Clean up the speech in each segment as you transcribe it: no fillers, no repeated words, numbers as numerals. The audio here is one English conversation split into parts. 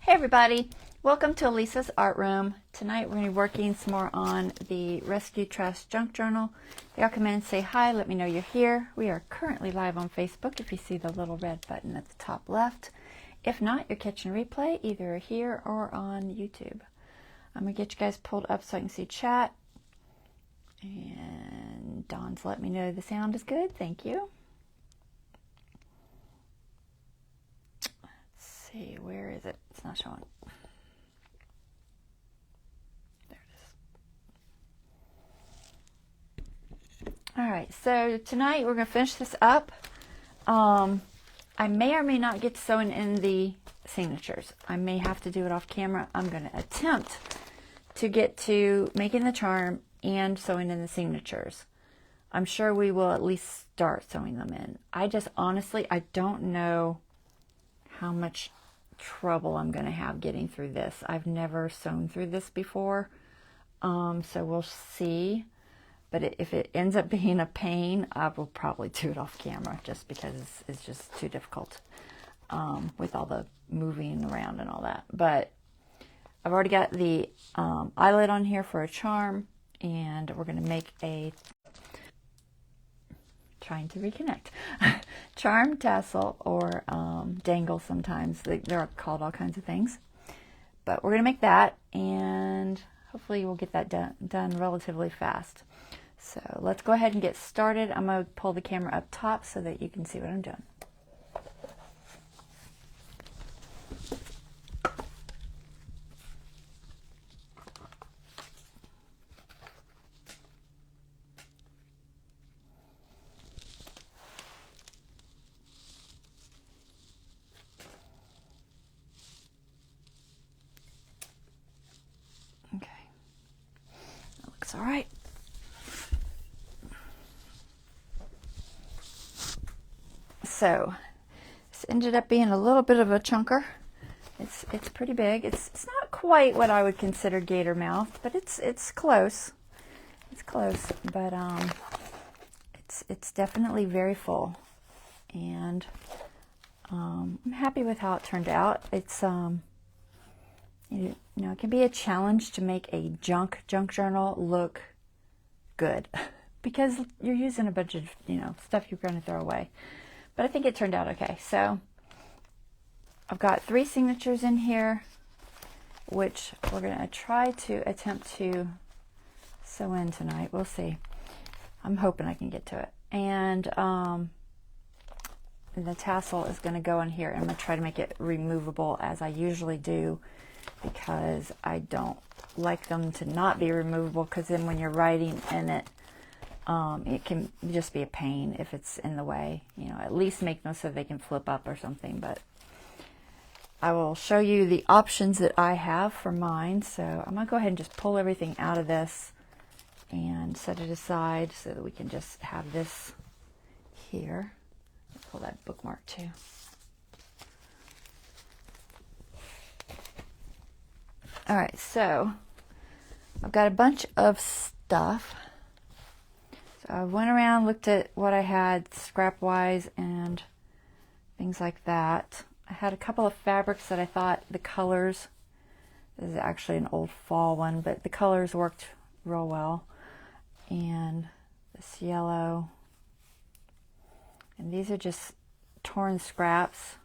Hey everybody, welcome to Lisa's Art Room. Tonight we're going to be working some more on the Rescue Trash Junk Journal. Y'all come in and say hi, let me know you're here. We are currently live on Facebook if you see the little red button at the top left. If not, you're catching a replay either here or on YouTube. I'm going to get you guys pulled up so I can see chat. And Dawn's let me know the sound is good, thank you. See, where is it? It's not showing. There it is. All right, so tonight we're going to finish this up. I may or may not get to sewing in the signatures. I may have to do it off camera. I'm going to attempt to get to making the charm and sewing in the signatures. I'm sure we will at least start sewing them in. I just honestly, I don't know how much trouble I'm going to have getting through this. I've never sewn through this before, so we'll see. But if it ends up being a pain, I will probably do it off camera just because it's just too difficult with all the moving around and all that. But I've already got the eyelet on here for a charm, and we're going to make a trying to reconnect charm, tassel, or dangle. Sometimes they're called all kinds of things, but we're gonna make that, and hopefully we'll get that done relatively fast. So let's go ahead and get started. I'm gonna pull the camera up top so that you can see what I'm doing. All right. So this ended up being a little bit of a chunker. It's pretty big. It's not quite what I would consider gator mouth, but it's close. It's close, but it's definitely very full, and I'm happy with how it turned out. It's you know, it can be a challenge to make a junk journal look good because you're using a bunch of, stuff you're going to throw away. But I think it turned out okay. So I've got 3 signatures in here, which we're going to attempt to sew in tonight. We'll see. I'm hoping I can get to it. And the tassel is going to go in here. I'm going to try to make it removable as I usually do, because I don't like them to not be removable, because then when you're writing in it, it can just be a pain if it's in the way. At least make them so they can flip up or something. But I will show you the options that I have for mine. So I'm going to go ahead and just pull everything out of this and set it aside so that we can just have this here. I'll pull that bookmark too. All right, so I've got a bunch of stuff. So I went around, looked at what I had scrap-wise and things like that. I had a couple of fabrics that I thought the colors, this is actually an old fall one, but the colors worked real well. And this yellow. And these are just torn scraps.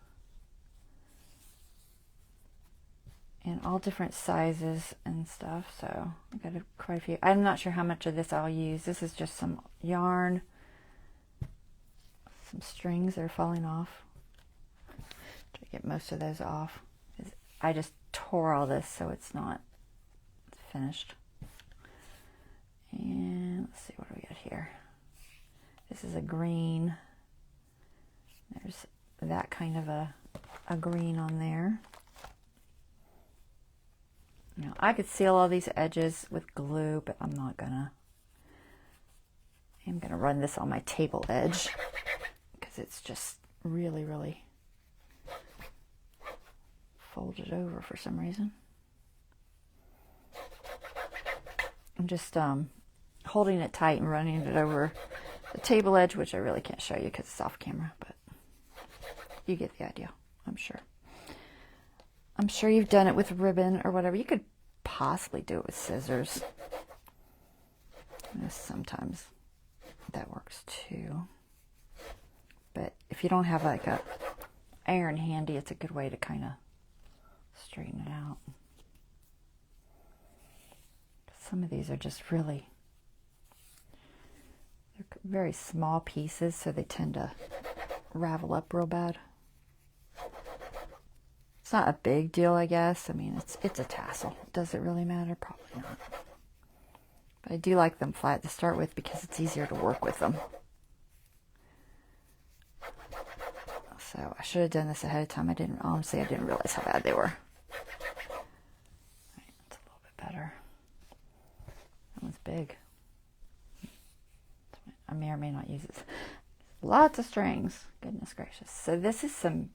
In all different sizes and stuff, so I got quite a few. I'm not sure how much of this I'll use. This is just some yarn, some strings that are falling off. Try to get most of those off. I just tore all this, so it's not finished. And let's see, what do we got here? This is a green. There's that kind of a green on there. I could seal all these edges with glue, but I'm not gonna. I'm gonna run this on my table edge because it's just really, really folded over for some reason. I'm just holding it tight and running it over the table edge, which I really can't show you because it's off camera, but you get the idea, I'm sure. I'm sure you've done it with ribbon or whatever. You could possibly do it with scissors. Sometimes that works too. But if you don't have like a iron handy, it's a good way to kind of straighten it out. Some of these are just really, they're very small pieces, so they tend to ravel up real bad. It's not a big deal, I guess. I mean, it's a tassel. Does it really matter? Probably not. But I do like them flat to start with because it's easier to work with them. So I should have done this ahead of time. Honestly, I didn't realize how bad they were. Right, that's a little bit better. That one's big. I may or may not use it. Lots of strings. Goodness gracious. So this is some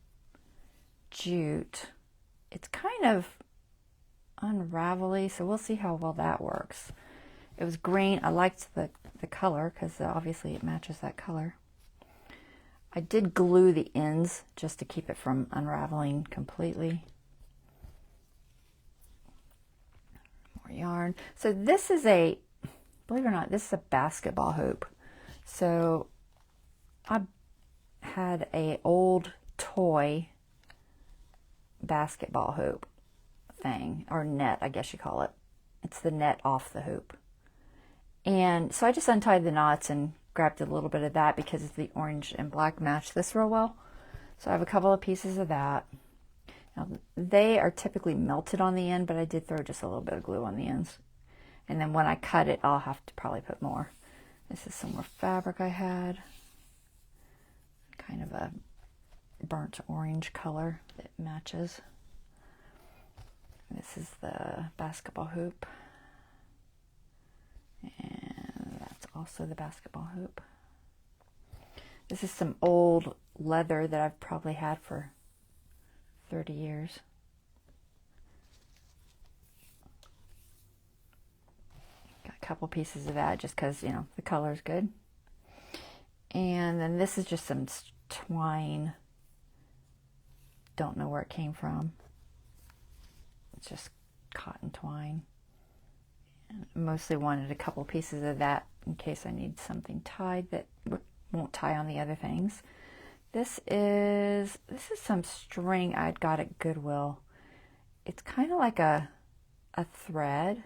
jute. It's kind of unravelly, so we'll see how well that works. It was green. I liked the color because obviously it matches that color. I did glue the ends just to keep it from unraveling completely. More yarn. So this is a, believe it or not, this is a basketball hoop. So I had a old toy basketball hoop thing, or net, I guess you call it. It's the net off the hoop. And so I just untied the knots and grabbed a little bit of that because the orange and black match this real well. So I have a couple of pieces of that. Now, they are typically melted on the end, but I did throw just a little bit of glue on the ends. And then when I cut it, I'll have to probably put more. This is some more fabric I had. Kind of a burnt orange color that matches. This is the basketball hoop. And that's also the basketball hoop. This is some old leather that I've probably had for 30 years. Got a couple pieces of that just because, you know, the color is good. And then this is just some twine. Don't know where it came from. It's just cotton twine. And I mostly wanted a couple pieces of that in case I need something tied that won't tie on the other things. This is some string I'd got at Goodwill. It's kind of like a thread,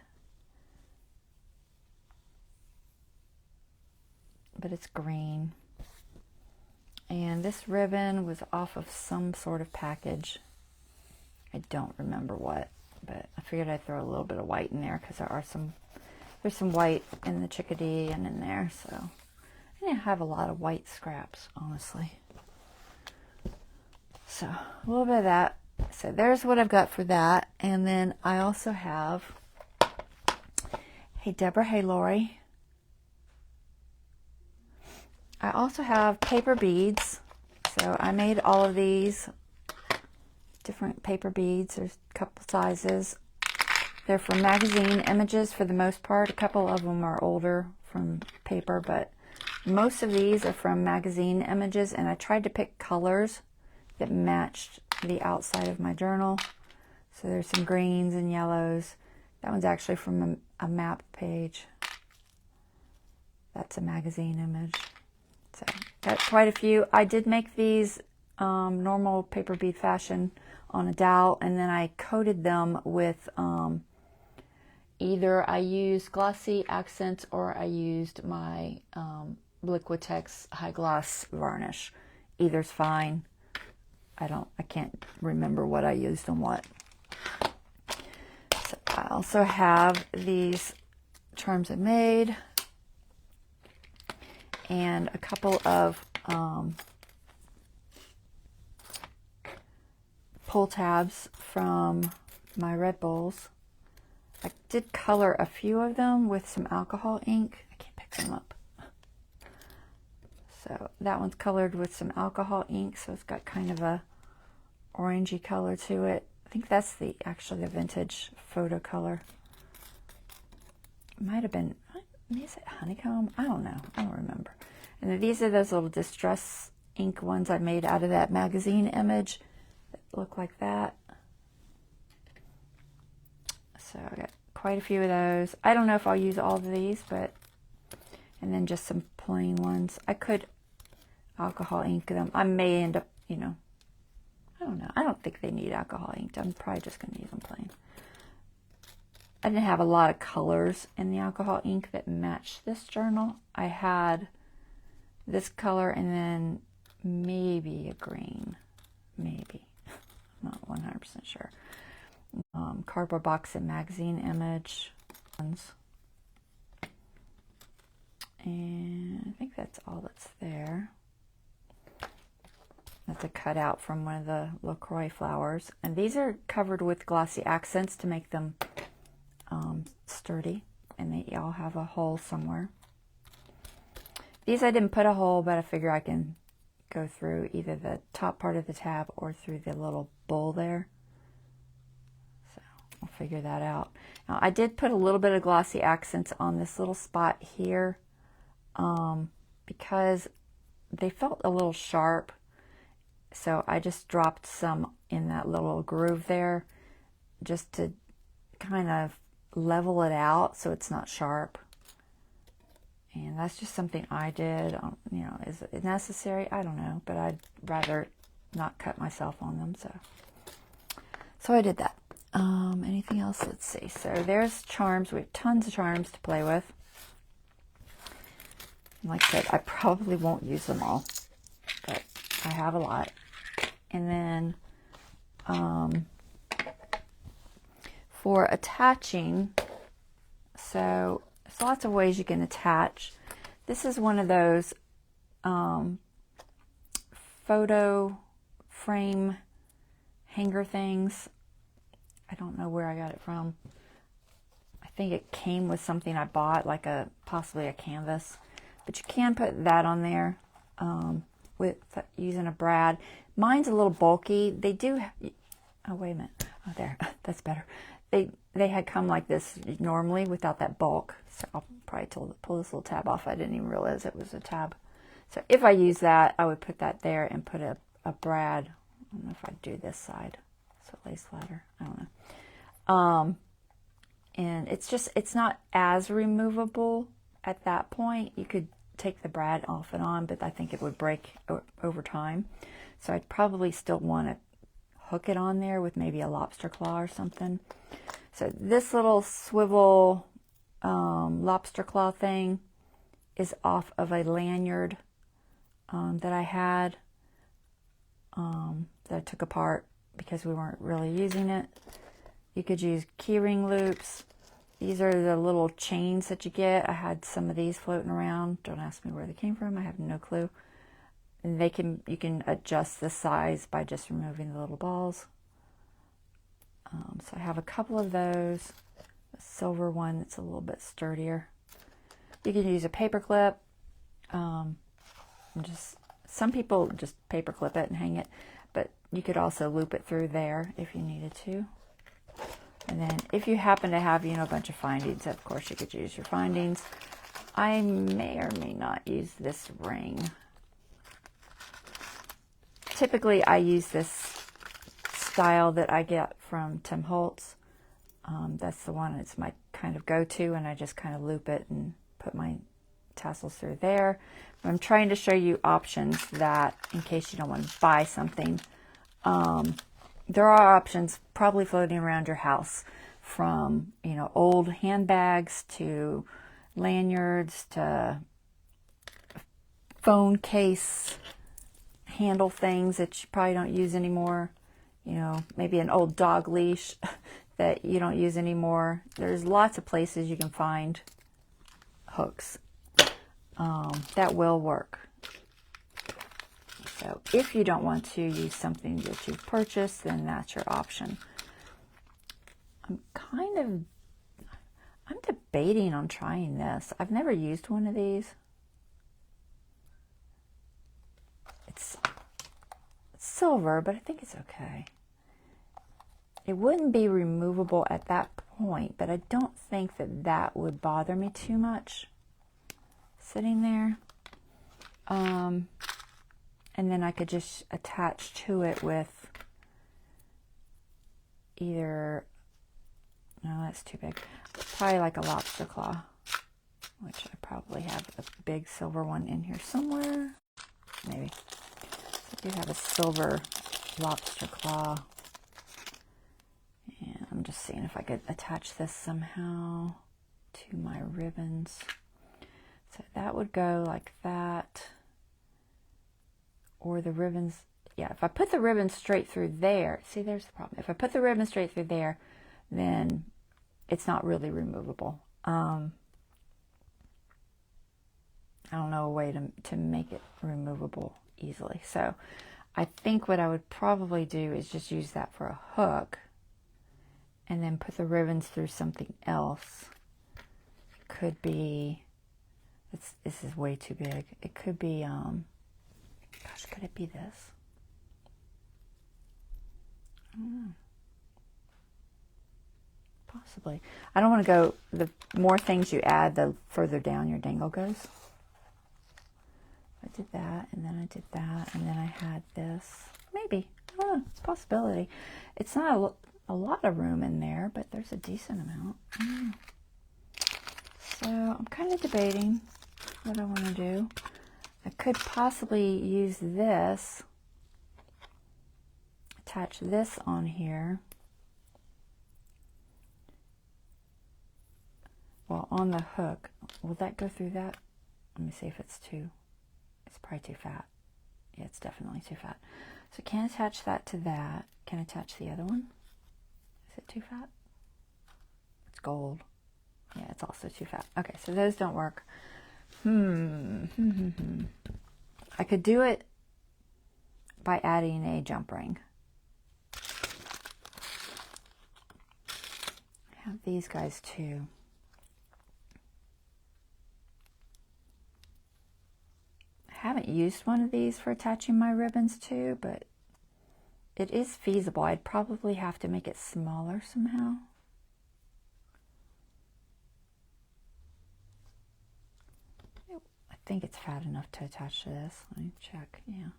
but it's green. And this ribbon was off of some sort of package. I don't remember what, but I figured I'd throw a little bit of white in there because there's some white in the chickadee and in there. So I didn't have a lot of white scraps, honestly. So a little bit of that. So there's what I've got for that. And then I also have, hey Deborah, hey Lori. I also have paper beads. So I made all of these different paper beads. There's a couple sizes. They're from magazine images for the most part. A couple of them are older from paper, but most of these are from magazine images, and I tried to pick colors that matched the outside of my journal. So there's some greens and yellows. That one's actually from a map page. That's a magazine image. So got quite a few. I did make these normal paper bead fashion on a dowel, and then I coated them with either I used glossy accents or I used my Liquitex high gloss varnish. Either's fine. I can't remember what I used on what. So I also have these charms I made and a couple of pull tabs from my Red Bulls. I did color a few of them with some alcohol ink. I can't pick them up. So that one's colored with some alcohol ink, so it's got kind of a orangey color to it. I think that's actually the vintage photo color. It might have been, is it honeycomb? I don't know. I don't remember. And then these are those little distress ink ones I made out of that magazine image that look like that. So I got quite a few of those. I don't know if I'll use all of these, but, and then just some plain ones. I could alcohol ink them. I may end up, you know, I don't know. I don't think they need alcohol inked. I'm probably just going to use them plain. I didn't have a lot of colors in the alcohol ink that matched this journal. I had this color and then maybe a green. Maybe. I'm not 100% sure. Cardboard box and magazine image. And I think that's all that's there. That's a cutout from one of the LaCroix flowers. And these are covered with glossy accents to make them sturdy. And they all have a hole somewhere. These I didn't put a hole, but I figure I can go through either the top part of the tab or through the little bowl there. So I'll figure that out. Now I did put a little bit of glossy accents on this little spot here because they felt a little sharp. So I just dropped some in that little groove there just to kind of level it out so it's not sharp. And that's just something I did. You know, is it necessary? I don't know, but I'd rather not cut myself on them. So I did that. Anything else? Let's see. So there's charms. We have tons of charms to play with. And like I said, I probably won't use them all, but I have a lot. And then for attaching, so there's lots of ways you can attach. This is one of those photo frame hanger things. I don't know where I got it from. I think it came with something I bought, like possibly a canvas. But you can put that on there with using a brad. Mine's a little bulky. They do. Oh, wait a minute. Oh, there. That's better. They had come like this normally without that bulk. So I'll probably pull this little tab off. I didn't even realize it was a tab. So if I use that, I would put that there and put a brad. I don't know if I'd do this side so it lays flatter. I don't know. And it's not as removable at that point. You could take the brad off and on, but I think it would break over time. So I'd probably still want to hook it on there with maybe a lobster claw or something. So this little swivel lobster claw thing is off of a lanyard that I had that I took apart because we weren't really using it. You could use keyring loops. These are the little chains that you get. I had some of these floating around. Don't ask me where they came from. I have no clue. And you can adjust the size by just removing the little balls. So I have a couple of those. A silver one that's a little bit sturdier. You can use a paper clip. Some people just paper clip it and hang it, but you could also loop it through there if you needed to. And then if you happen to have, a bunch of findings, of course you could use your findings. I may or may not use this ring. Typically I use this style that I get from Tim Holtz. That's the one that's my kind of go-to, and I just kind of loop it and put my tassels through there. But I'm trying to show you options that, in case you don't want to buy something, there are options probably floating around your house, from old handbags to lanyards to phone case handle things that you probably don't use anymore. Maybe an old dog leash that you don't use anymore. There's lots of places you can find hooks that will work. So if you don't want to use something that you've purchased, then that's your option. I'm debating on trying this. I've never used one of these. It's silver, but I think it's okay. It wouldn't be removable at that point, but I don't think that would bother me too much sitting there. And then I could just attach to it with either No, that's too big. Probably like a lobster claw, which I probably have a big silver one in here somewhere. Maybe. So I do have a silver lobster claw. And I'm just seeing if I could attach this somehow to my ribbons. So that would go like that. Or the ribbons, yeah, if I put the ribbon straight through there, see, there's the problem. If I put the ribbon straight through there, then it's not really removable. I don't know a way to make it removable easily. So I think what I would probably do is just use that for a hook and then put the ribbons through something else. Could be, this is way too big. It could be, gosh, could it be this? I don't know. Possibly. I don't want to go, the more things you add, the further down your dangle goes. I did that, and then I did that, and then I had this. Maybe. I don't know. It's a possibility. It's not a lot of room in there, but there's a decent amount. I don't know. So I'm kind of debating what I want to do. I could possibly use this, attach this on here. Well, on the hook. Will that go through that? Let me see if it's too, it's probably too fat. Yeah, it's definitely too fat. So I can't attach that to that. Can I attach the other one? Is it too fat? It's gold. Yeah, it's also too fat. Okay, so those don't work. I could do it by adding a jump ring. I have these guys too. I haven't used one of these for attaching my ribbons to, but it is feasible. I'd probably have to make it smaller somehow. I think it's fat enough to attach to this. Let me check. Yeah.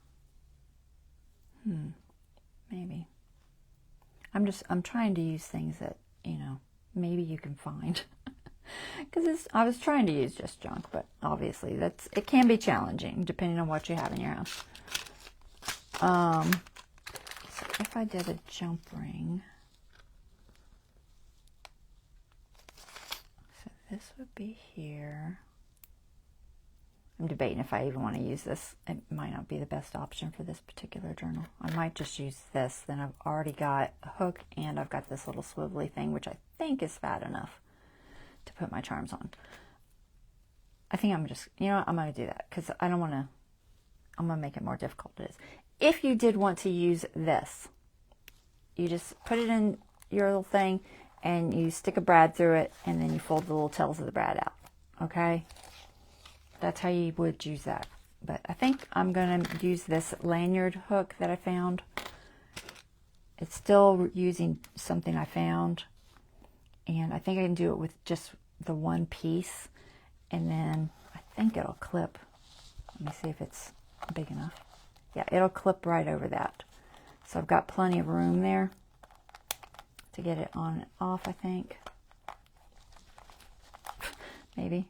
Maybe. I'm trying to use things that, you know, maybe you can find. Because I was trying to use just junk, but obviously it can be challenging depending on what you have in your house. So if I did a jump ring, so this would be here. I'm debating if I even want to use this. It might not be the best option for this particular journal. I might just use this. Then I've already got a hook and I've got this little swivelly thing, which I think is fat enough to put my charms on. I think I'm just, you know what, I'm going to do that because I don't want to, I'm going to make it more difficult than it is. If you did want to use this, you just put it in your little thing and you stick a brad through it and then you fold the little tails of the brad out. Okay? That's how you would use that. But I think I'm going to use this lanyard hook that I found. It's still using something I found. And I think I can do it with just the one piece. And then I think it'll clip. Let me see if it's big enough. Yeah, it'll clip right over that. So I've got plenty of room there to get it on and off, I think. Maybe.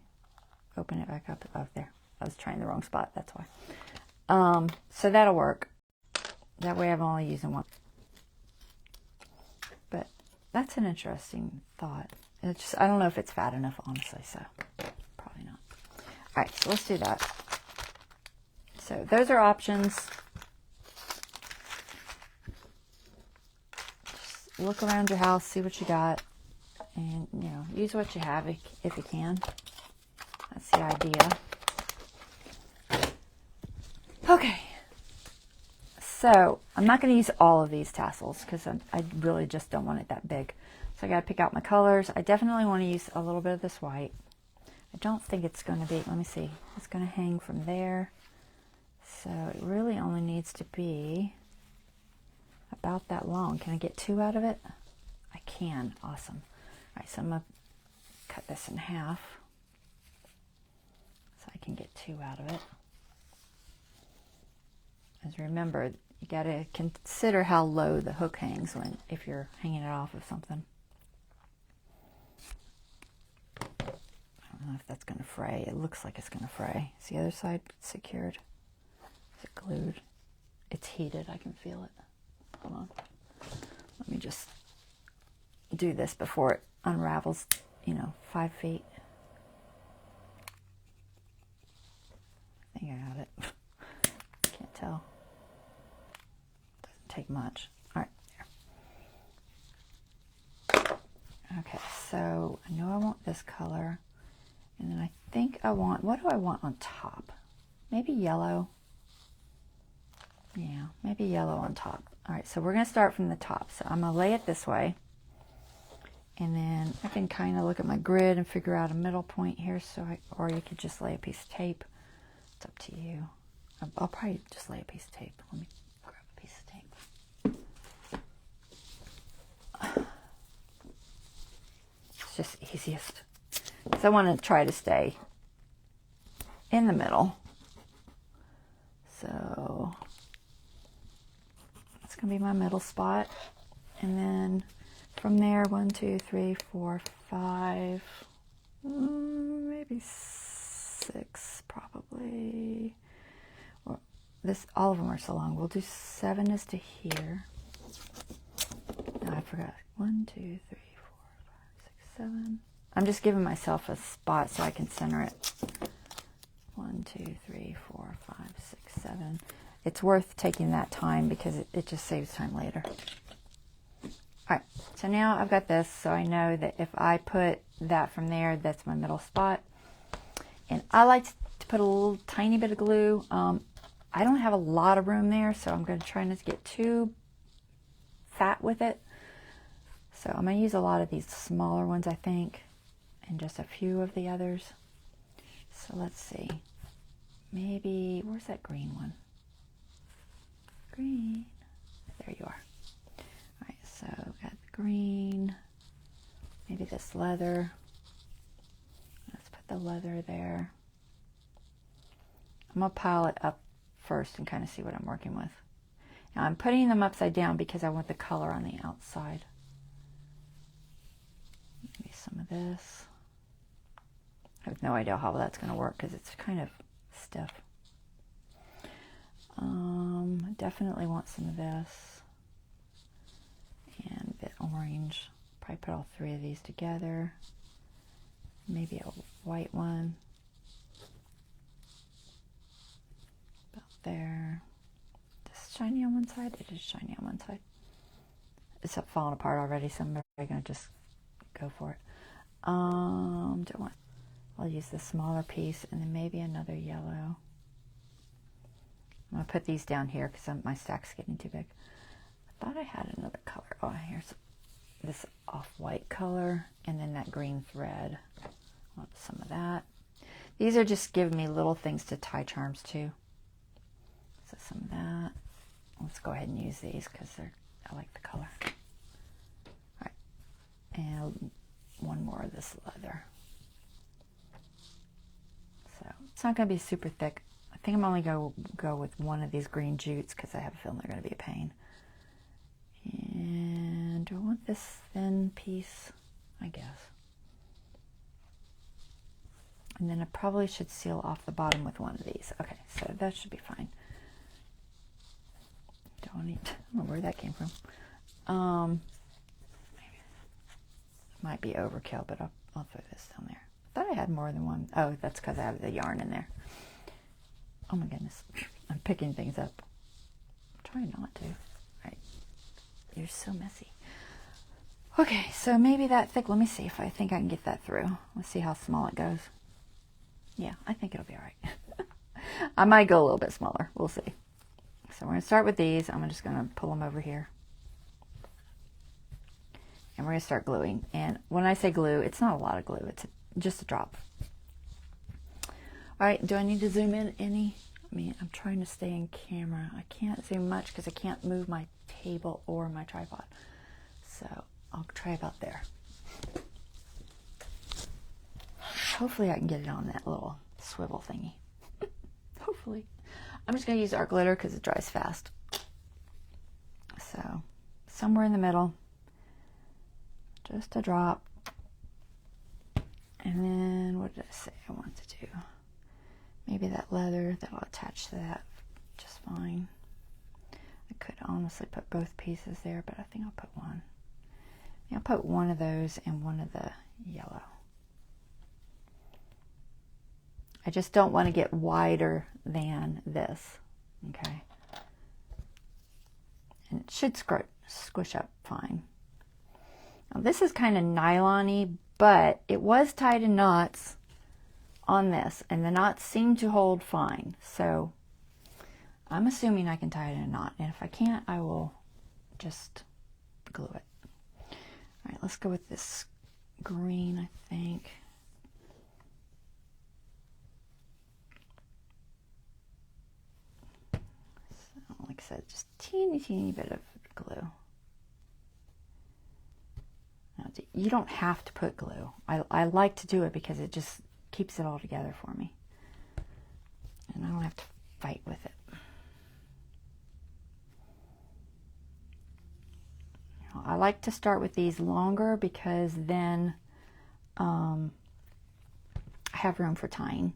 Open it back up. Oh, there. I was trying the wrong spot. That's why. So that'll work. That way I'm only using one. But that's an interesting thought. It's just, I don't know if it's fat enough, honestly, so probably not. All right, so let's do that. So those are options. Just look around your house, see what you got, and, you know, use what you have if you can. That's the idea. Okay. So I'm not going to use all of these tassels because I really just don't want it that big. So I got to pick out my colors. I definitely want to use a little bit of this white. I don't think it's going to be, let me see, it's going to hang from there. So it really only needs to be about that long. Can I get 2 out of it? I can. Awesome. All right, so I'm going to cut this in half so I can get 2 out of it. As remember, you got to consider how low the hook hangs if you're hanging it off of something. don't know if that's going to fray. It looks like it's going to fray. Is the other side secured? Is it glued? It's heated. I can feel it. Hold on. Let me just do this before it unravels, 5 feet. I think I got it. Can't tell. Doesn't take much. All right, there. Okay, so I know I want this color. And then I think I want, what do I want on top? Maybe yellow. Yeah, maybe yellow on top. All right, so we're going to start from the top. So I'm going to lay it this way. And then I can kind of look at my grid and figure out a middle point here. Or you could just lay a piece of tape. It's up to you. I'll probably just lay a piece of tape. Let me grab a piece of tape. It's just easiest. So I want to try to stay in the middle. So it's going to be my middle spot. And then from there, 1, 2, 3, 4, 5, maybe 6 probably. Well, all of them are so long. We'll do 7 is to here. No, I forgot. 1, 2, 3, 4, 5, 6, 7. I'm just giving myself a spot so I can center it. 1, 2, 3, 4, 5, 6, 7. It's worth taking that time because it just saves time later. All right, so now I've got this, so I know that if I put that from there, that's my middle spot. And I like to put a little tiny bit of glue. I don't have a lot of room there, so I'm going to try not to get too fat with it. So I'm going to use a lot of these smaller ones, I think, and just a few of the others. So let's see. Maybe, where's that green one? Green. There you are. All right, so got the green. Maybe this leather. Let's put the leather there. I'm going to pile it up first and kind of see what I'm working with. Now I'm putting them upside down because I want the color on the outside. Maybe some of this. I have no idea how that's going to work because it's kind of stiff. I definitely want some of this. And a bit orange. Probably put all 3 of these together. Maybe a white one. About there. Is it shiny on one side? It is shiny on one side. It's falling apart already, so I'm probably going to just go for it. Don't want. I'll use the smaller piece and then maybe another yellow. I'm going to put these down here because my stack's getting too big. I thought I had another color. Oh, here's this off-white color and then that green thread. I want some of that. These are just giving me little things to tie charms to. So some of that. Let's go ahead and use these because I like the color. All right. And one more of this leather. So it's not going to be super thick. I think I'm only going to go with one of these green jutes because I have a feeling they're going to be a pain. And do I want this thin piece? I guess. And then I probably should seal off the bottom with one of these. Okay, so that should be fine. I don't know where that came from. Might be overkill, but I'll throw this down there. I thought I had more than one. Oh, that's because I have the yarn in there. Oh my goodness. I'm picking things up. I'm trying not to. All right. You're so messy. Okay, so maybe that thick. Let me see if I think I can get that through. Let's see how small it goes. Yeah, I think it'll be all right. I might go a little bit smaller. We'll see. So we're going to start with these. I'm just going to pull them over here. And we're going to start gluing. And when I say glue, it's not a lot of glue. It's just a drop. All right, do I need to zoom in any? I mean, I'm trying to stay in camera. I can't zoom much because I can't move my table or my tripod. So I'll try about there. Hopefully I can get it on that little swivel thingy. Hopefully. I'm just going to use art glitter because it dries fast. So somewhere in the middle. Just a drop. And And then, what did I say I want to do? Maybe that leather, that'll attach to that just fine. I could honestly put both pieces there, but I think I'll put one. I'll put one of those and one of the yellow. I just don't want to get wider than this, okay? And it should squish up fine. Now, this is kind of nylon-y, but it was tied in knots on this, and the knots seem to hold fine. So I'm assuming I can tie it in a knot, and if I can't, I will just glue it. All right, let's go with this green, I think. So, like I said, just teeny bit of glue. Now, you don't have to put glue. I like to do it because it just keeps it all together for me. And I don't have to fight with it. I like to start with these longer because then I have room for tying.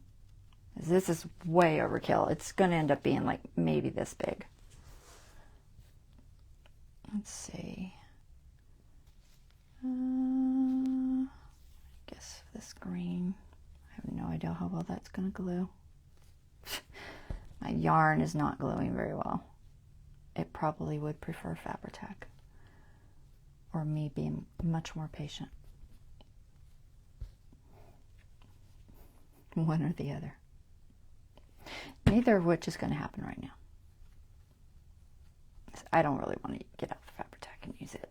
This is way overkill. It's going to end up being like maybe this big. Let's see. I guess this green. I have no idea how well that's going to glue. My yarn is not gluing very well. It probably would prefer Fabri-Tac, or me being much more patient. One or the other. Neither of which is going to happen right now. I don't really want to get out the Fabri-Tac and use it.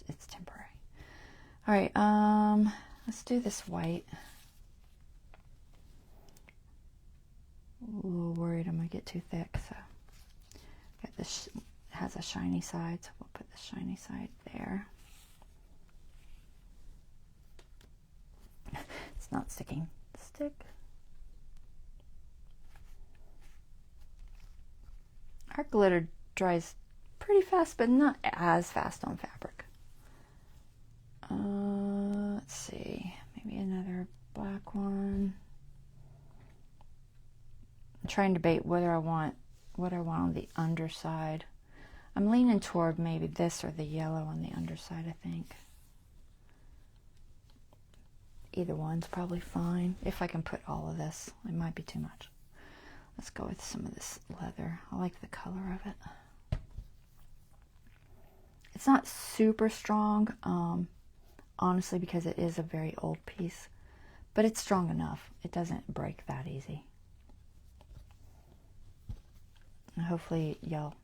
It's temporary. All right, let's do this white. A little worried I'm going to get too thick, so got this has a shiny side, so we'll put the shiny side there. It's not sticking. Stick. Our glitter dries pretty fast, but not as fast on fabric. Let's see, maybe another black one. I'm trying to debate what I want on the underside. I'm leaning toward maybe this or the yellow on the underside, I think. Either one's probably fine. If I can put all of this, it might be too much. Let's go with some of this leather. I like the color of it. It's not super strong, honestly, because it is a very old piece, but it's strong enough. It doesn't break that easy. And hopefully y'all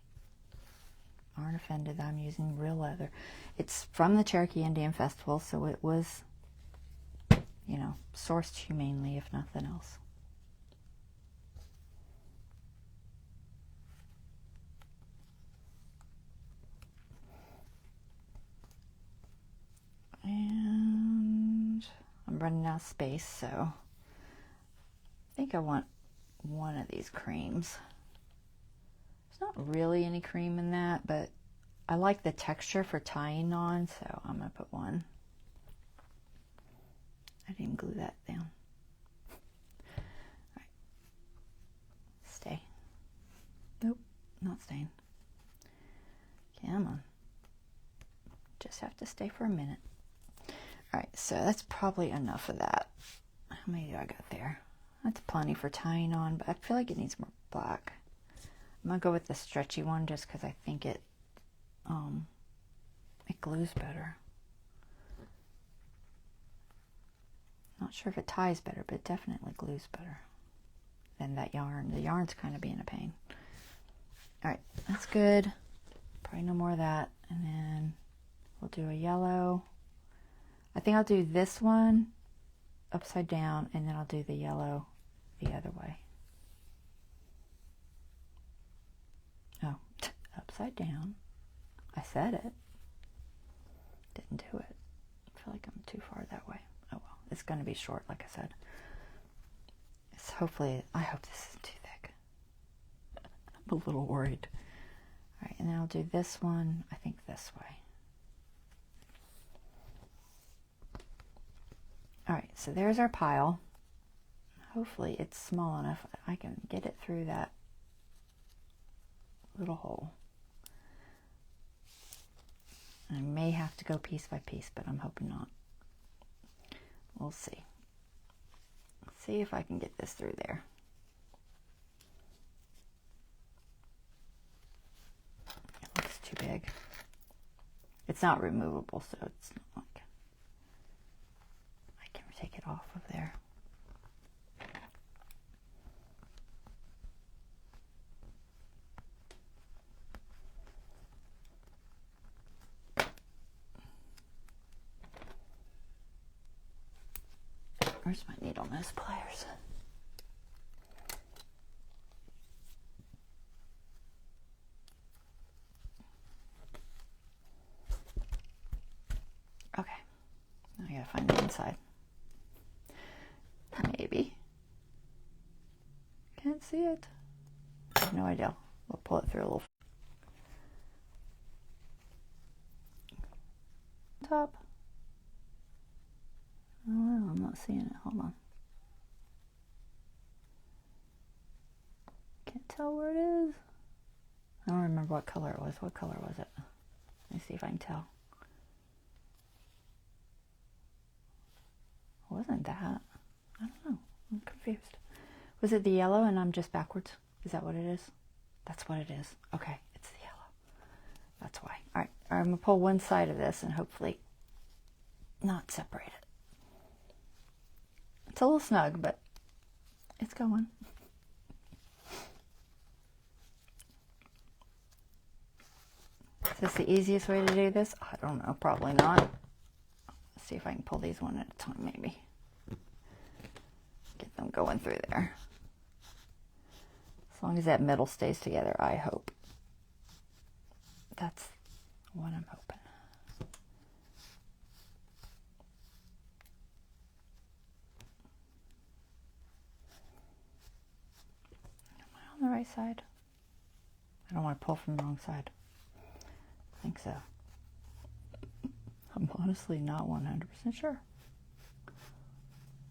aren't offended that I'm using real leather. It's from the Cherokee Indian Festival, so it was, you know, sourced humanely, if nothing else. And I'm running out of space, so I think I want one of these creams. There's not really any cream in that, but I like the texture for tying on, so I'm going to put one. I didn't even glue that down. All right. Stay. Nope, not staying. Come on. Just have to stay for a minute. All right, so that's probably enough of that. How many do I got there? That's plenty for tying on, but I feel like it needs more black. I'm gonna go with the stretchy one just because I think it glues better. Not sure if it ties better, but it definitely glues better than that yarn. The yarn's kind of being a pain. All right, that's good. Probably no more of that, and then we'll do a yellow. I think I'll do this one upside down, and then I'll do the yellow the other way. Oh, upside down. I said it. Didn't do it. I feel like I'm too far that way. Oh well, it's going to be short, like I said. It's hopefully, I hope this isn't too thick. I'm a little worried. All right, and then I'll do this one, I think this way. All right, so there's our pile. Hopefully it's small enough I can get it through that little hole. I may have to go piece by piece, but I'm hoping not. We'll see. Let's see if I can get this through there. It looks too big. It's not removable, so it's not like I can take it off of there. Where's my needle nose pliers? Okay, now I gotta find the inside. Maybe. Can't see it. I have no idea. We'll pull it through a little. Top. Oh, no, I'm not seeing it. Hold on. Can't tell where it is. I don't remember what color it was. What color was it? Let me see if I can tell. It wasn't that. I don't know. I'm confused. Was it the yellow and I'm just backwards? Is that what it is? That's what it is. Okay, it's the yellow. That's why. All right, I'm going to pull one side of this and hopefully not separate it. It's a little snug, but it's going. Is this the easiest way to do this? I don't know, probably not. Let's see if I can pull these one at a time, maybe. Get them going through there. As long as that middle stays together, I hope. That's what I'm hoping. On the right side. I don't want to pull from the wrong side. I think so. I'm honestly not 100% sure.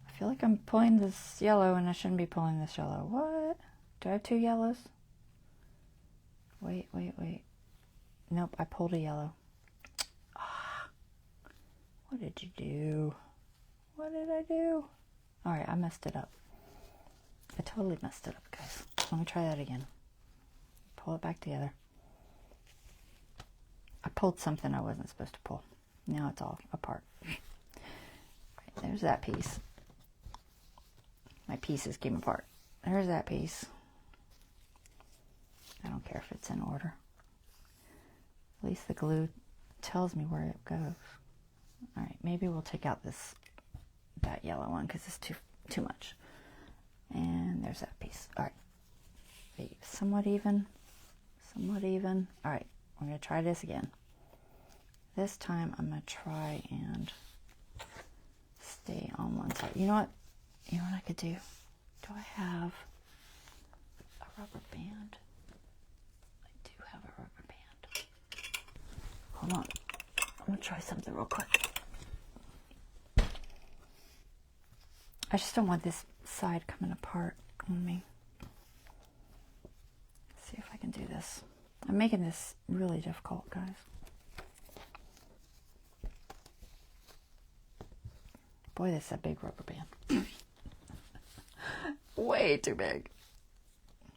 I feel like I'm pulling this yellow and I shouldn't be pulling this yellow. What? Do I have two yellows? Wait. Nope, I pulled a yellow. Ah, what did you do? What did I do? Alright, I messed it up. I totally messed it up, guys. Let me try that again. Pull it back together. I pulled something I wasn't supposed to pull. Now it's all apart. Right, there's that piece. My pieces came apart. There's that piece. I don't care if it's in order. At least the glue tells me where it goes. Alright, maybe we'll take out that yellow one because it's too much. And there's that piece. Alright. Somewhat even. Alright, we're going to try this again. This time I'm going to try and stay on one side. You know what? You know what I could do? Do I have a rubber band? I do have a rubber band. Hold on. I'm going to try something real quick. I just don't want this side coming apart on me. Let's see if I can do this. I'm making this really difficult, guys. Boy, that's a big rubber band. Way too big.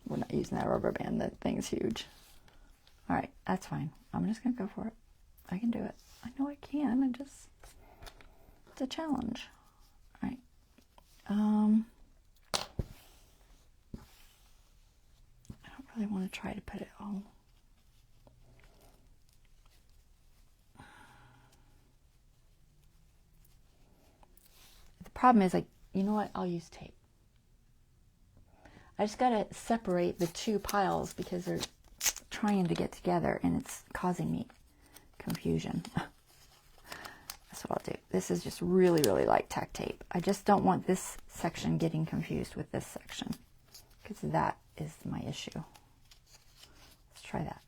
We're not using that rubber band. That thing's huge. All right, that's fine. I'm just going to go for it. I can do it. I know I can. It's a challenge. All right. I don't really want to try to put it all. The problem is, you know what? I'll use tape. I just got to separate the two piles because they're trying to get together and it's causing me confusion. That's what I'll do. This is just really, really light tack tape. I just don't want this section getting confused with this section because that is my issue. Let's try that.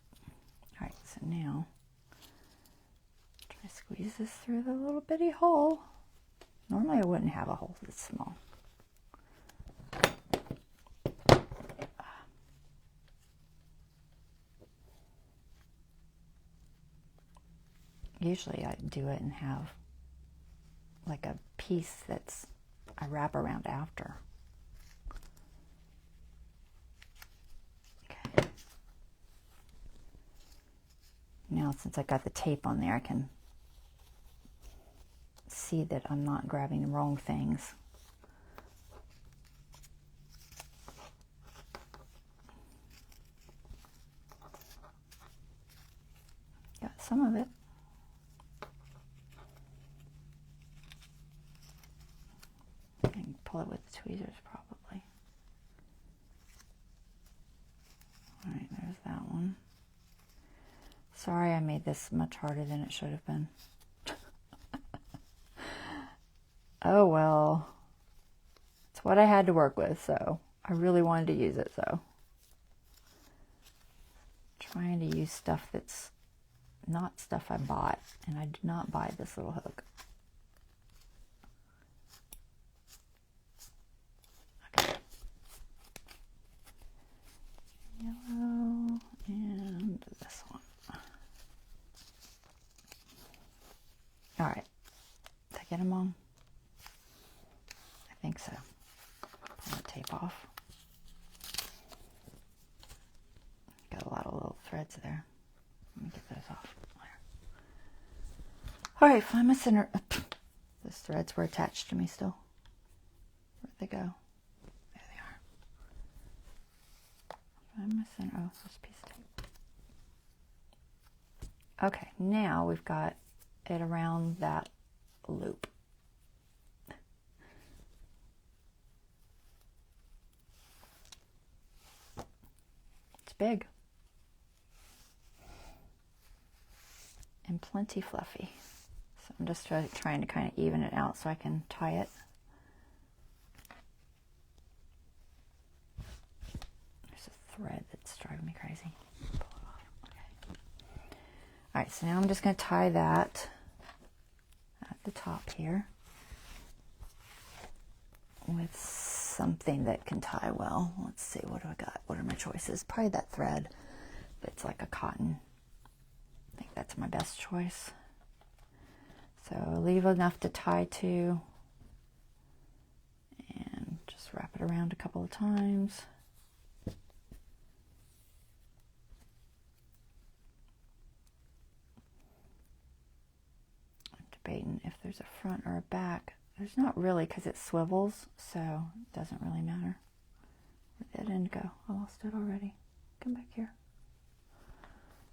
All right, so now try to squeeze this through the little bitty hole. Normally I wouldn't have a hole this small. Usually I do it and have like a piece that's I wrap around after. Okay. Now since I got the tape on there, I can see that I'm not grabbing the wrong things. Got some of it. I can pull it with the tweezers probably. Alright, there's that one. Sorry I made this much harder than it should have been. Oh well. It's what I had to work with, so I really wanted to use it, so. Trying to use stuff that's not stuff I bought, and I did not buy this little hook. Okay. Yellow and this one. All right. Did I get them all? I think so. Pull the tape off. Got a lot of little threads there. Let me get those off. All right, find my center. Those threads were attached to me still. Where'd they go? There they are. Find my center. Oh, this piece of tape. Okay, now we've got it around that loop. It's big. And plenty fluffy. So I'm just trying to kind of even it out so I can tie it. There's a thread that's driving me crazy. Pull it off. Okay. All right, so now I'm just going to tie that at the top here with something that can tie well. Let's see, what do I got? What are my choices? Probably that thread. It's like a cotton. I think that's my best choice. So leave enough to tie to and just wrap it around a couple of times. I'm debating if there's a front or a back. There's not really because it swivels, so it doesn't really matter. Where'd that end go? I lost it already. Come back here.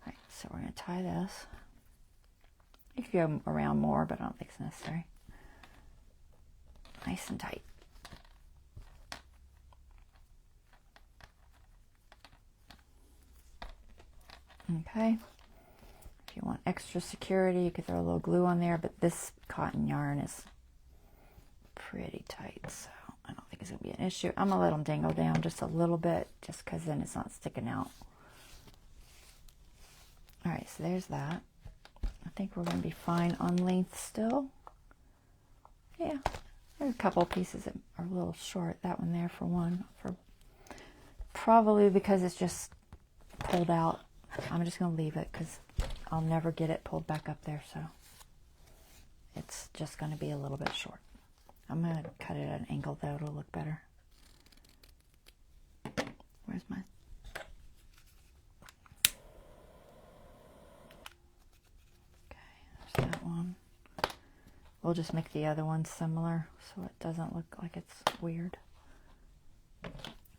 Alright, so we're going to tie this. You could go around more, but I don't think it's necessary. Nice and tight. Okay. If you want extra security, you could throw a little glue on there, but this cotton yarn is pretty tight, so I don't think it's going to be an issue. I'm going to let them dangle down just a little bit, just because then it's not sticking out. Alright, so there's that. I think we're going to be fine on length still. Yeah, there's a couple of pieces that are a little short. That one there for one. For probably because it's just pulled out. I'm just going to leave it because I'll never get it pulled back up there. So it's just going to be a little bit short. I'm going to cut it at an angle though. It'll look better. Where's my... that one. We'll just make the other one similar so it doesn't look like it's weird.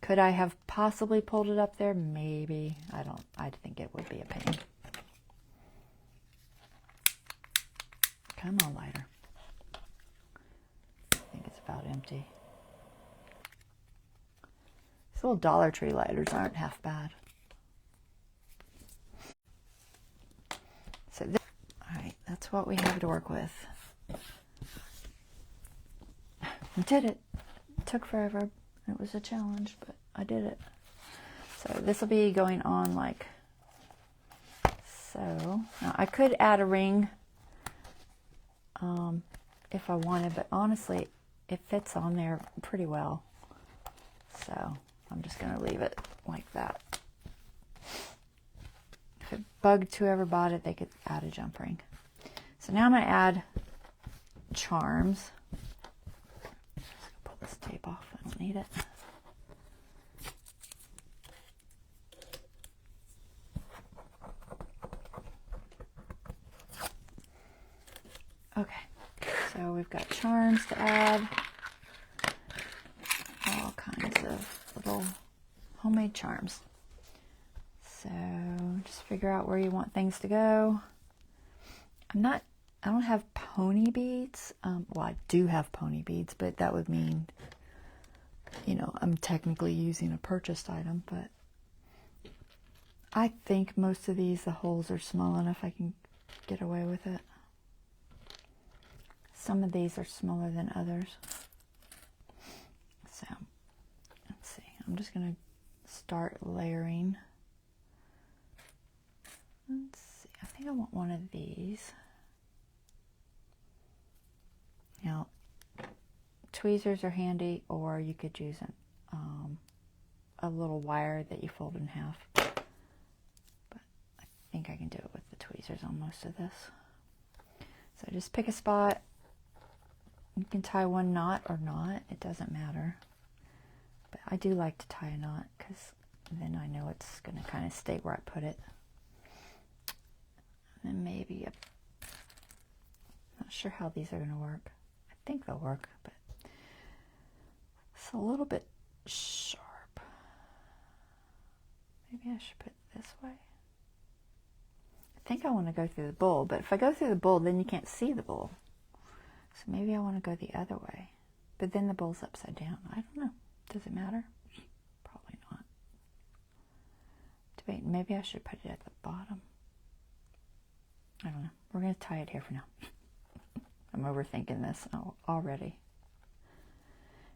Could I have possibly pulled it up there? Maybe. I think it would be a pain. Come on, lighter. I think it's about empty. These little Dollar Tree lighters aren't half bad. So this, all right, that's what we have to work with. I did it. It took forever. It was a challenge, but I did it. So this will be going on like so. Now I could add a ring if I wanted, but honestly, it fits on there pretty well. So I'm just going to leave it like that. If it bugged whoever bought it, they could add a jump ring. So now I'm going to add charms. Just gonna pull this tape off. I don't need it. Okay, so we've got charms to add. All kinds of little homemade charms. So just figure out where you want things to go. I don't have pony beads. Well, I do have pony beads, but that would mean, you know, I'm technically using a purchased item, but I think most of these, the holes are small enough I can get away with it. Some of these are smaller than others. So, let's see. I'm just going to start layering. Let's see. I think I want one of these. Now, tweezers are handy, or you could use a little wire that you fold in half. But I think I can do it with the tweezers on most of this. So just pick a spot. You can tie one knot or not, it doesn't matter. But I do like to tie a knot because then I know it's going to kind of stay where I put it. And then maybe, not sure how these are going to work. I think they'll work, but it's a little bit sharp. Maybe I should put it this way. I think I want to go through the bowl, but if I go through the bowl, then you can't see the bowl. So maybe I want to go the other way. But then the bowl's upside down. I don't know. Does it matter? Probably not. Wait, maybe I should put it at the bottom. I don't know. We're going to tie it here for now. I'm overthinking this already.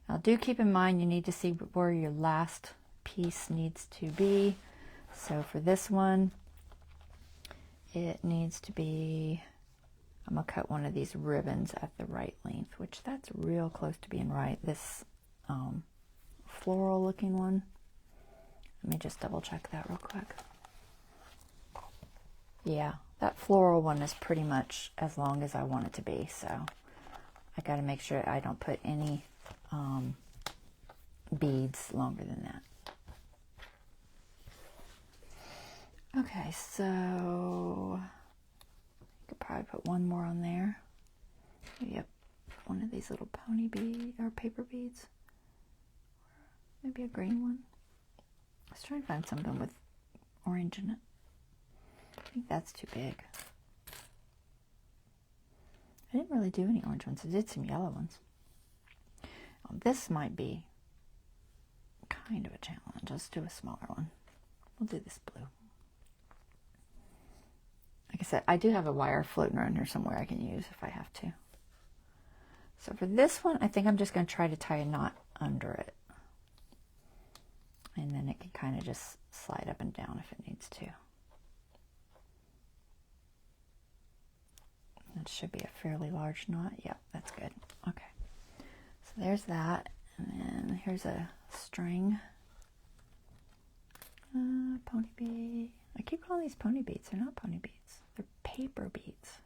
Now do keep in mind you need to see where your last piece needs to be. So for this one, it needs to be... I'm going to cut one of these ribbons at the right length, which that's real close to being right. This floral looking one. Let me just double check that real quick. Yeah, that floral one is pretty much as long as I want it to be. So I got to make sure I don't put any beads longer than that. Okay, so... could probably put one more on there. Yep, one of these little pony bead or paper beads. Maybe a green one. Let's try and find something with orange in it. I think that's too big. I didn't really do any orange ones. I did some yellow ones. Well, this might be kind of a challenge. Let's do a smaller one. We'll do this blue. Like I said, I do have a wire floating around here somewhere I can use if I have to. So for this one, I think I'm just going to try to tie a knot under it. And then it can kind of just slide up and down if it needs to. That should be a fairly large knot. Yep, that's good. Okay. So there's that. And then here's a string. Pony bead. I keep calling these pony beads. They're not pony beads. They're paper beads.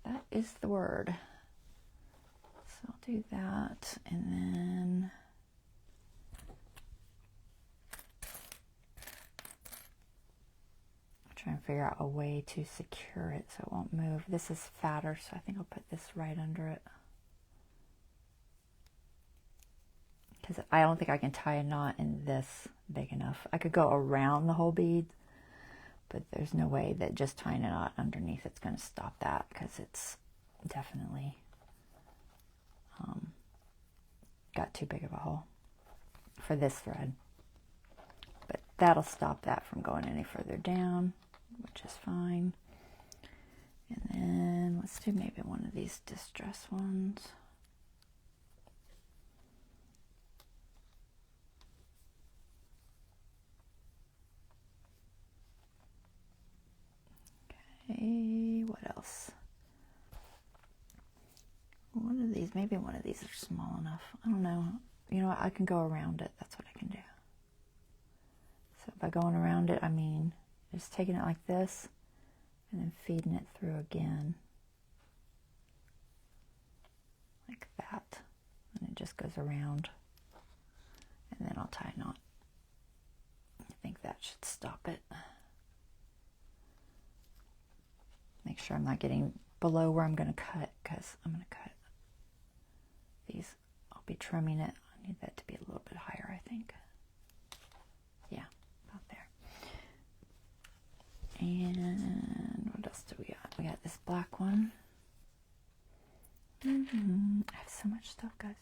That is the word. So I'll do that. And then I'll try and figure out a way to secure it so it won't move. This is fatter, so I think I'll put this right under it. Because I don't think I can tie a knot in this big enough. I could go around the whole bead, but there's no way that just tying a knot underneath it's going to stop that, because it's definitely got too big of a hole for this thread. But that'll stop that from going any further down, which is fine. And then let's do maybe one of these distress ones. Okay, what else? maybe one of these are small enough. I don't know. You know what? I can go around it. That's what I can do. So by going around it, I mean just taking it like this and then feeding it through again. Like that. And it just goes around. And then I'll tie a knot. I think that should stop it. Make sure I'm not getting below where I'm going to cut, because I'm going to cut these. I'll be trimming it. I need that to be a little bit higher, I think. Yeah, about there. And what else do we got? We got this black one. I have so much stuff, guys.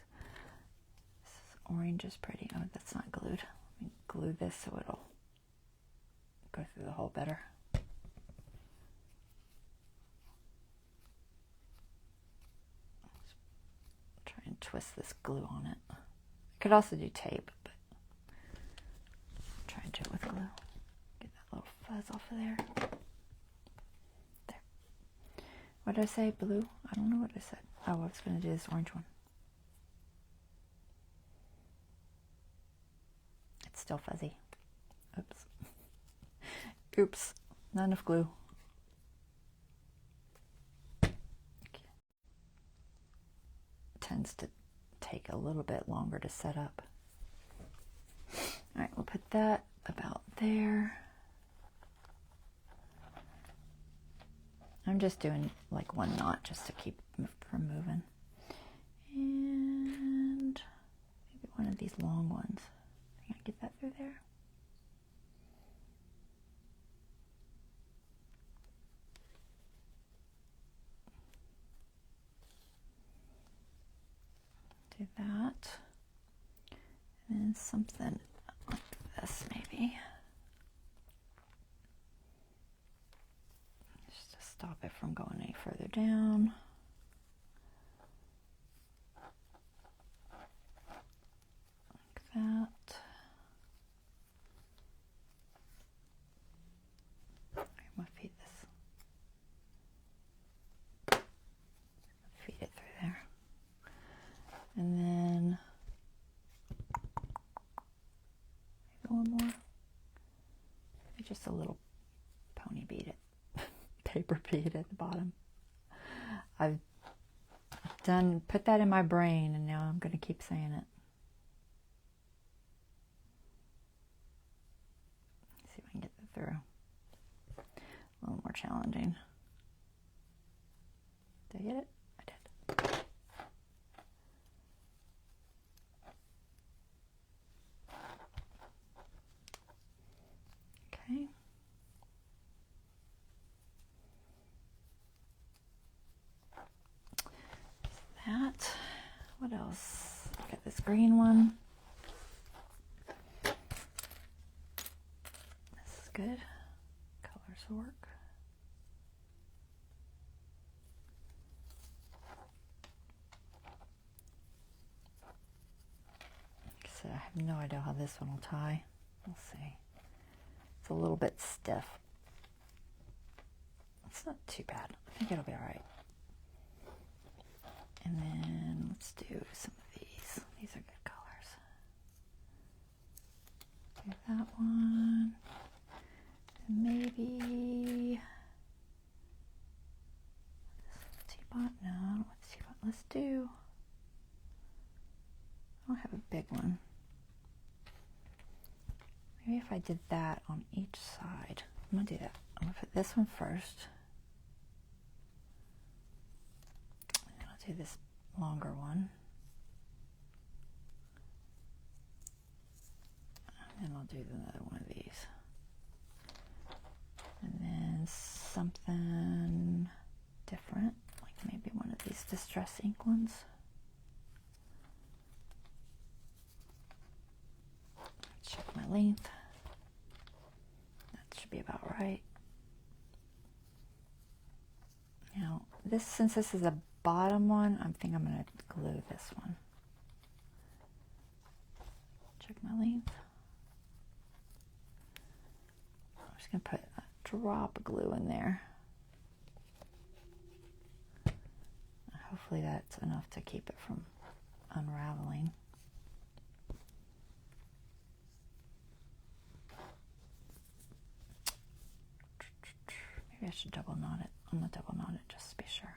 This orange is pretty. Oh, that's not glued. Let me glue this so it'll go through the hole better. Try and twist this glue on it. I could also do tape, but try and do it with glue. Get that little fuzz off of there. There. What did I say? Blue? I don't know what I said. Oh, I was going to do this orange one. It's still fuzzy. Oops. Oops. Not enough glue. Okay. It tends to take a little bit longer to set up. All right, we'll put that about there. I'm just doing like one knot just to keep from moving. And maybe one of these long ones. I can get that through there. Do that. And then something like this maybe. Just to stop it from going any further down. Like that. I'm going to feed this. Feed it through there. And then maybe one more. Maybe just a little pony bead it. Paper bead at the bottom. I've put that in my brain, and now I'm going to keep saying it. Let's see if I can get that through. A little more challenging. Did I get it? I did. Okay. That. What else? I got this green one. This is good. Colors will work. Like I said, I have no idea how this one will tie. We'll see. It's a little bit stiff. It's not too bad. I think it'll be all right. And then let's do some of these. These are good colors. Do that one. And maybe this teapot. No, I don't want the teapot. Let's do. I don't have a big one. Maybe if I did that on each side. I'm going to do that. I'm going to put this one first. And then I'll do this longer one. And then I'll do another one of these. And then something different, like maybe one of these distress ink ones. Check my length. That should be about right. Now, since this is a bottom one, I think I'm going to glue this one. Check my length. I'm just going to put a drop of glue in there. Hopefully that's enough to keep it from unraveling. Maybe I should double knot it. I'm going to double knot it just to be sure.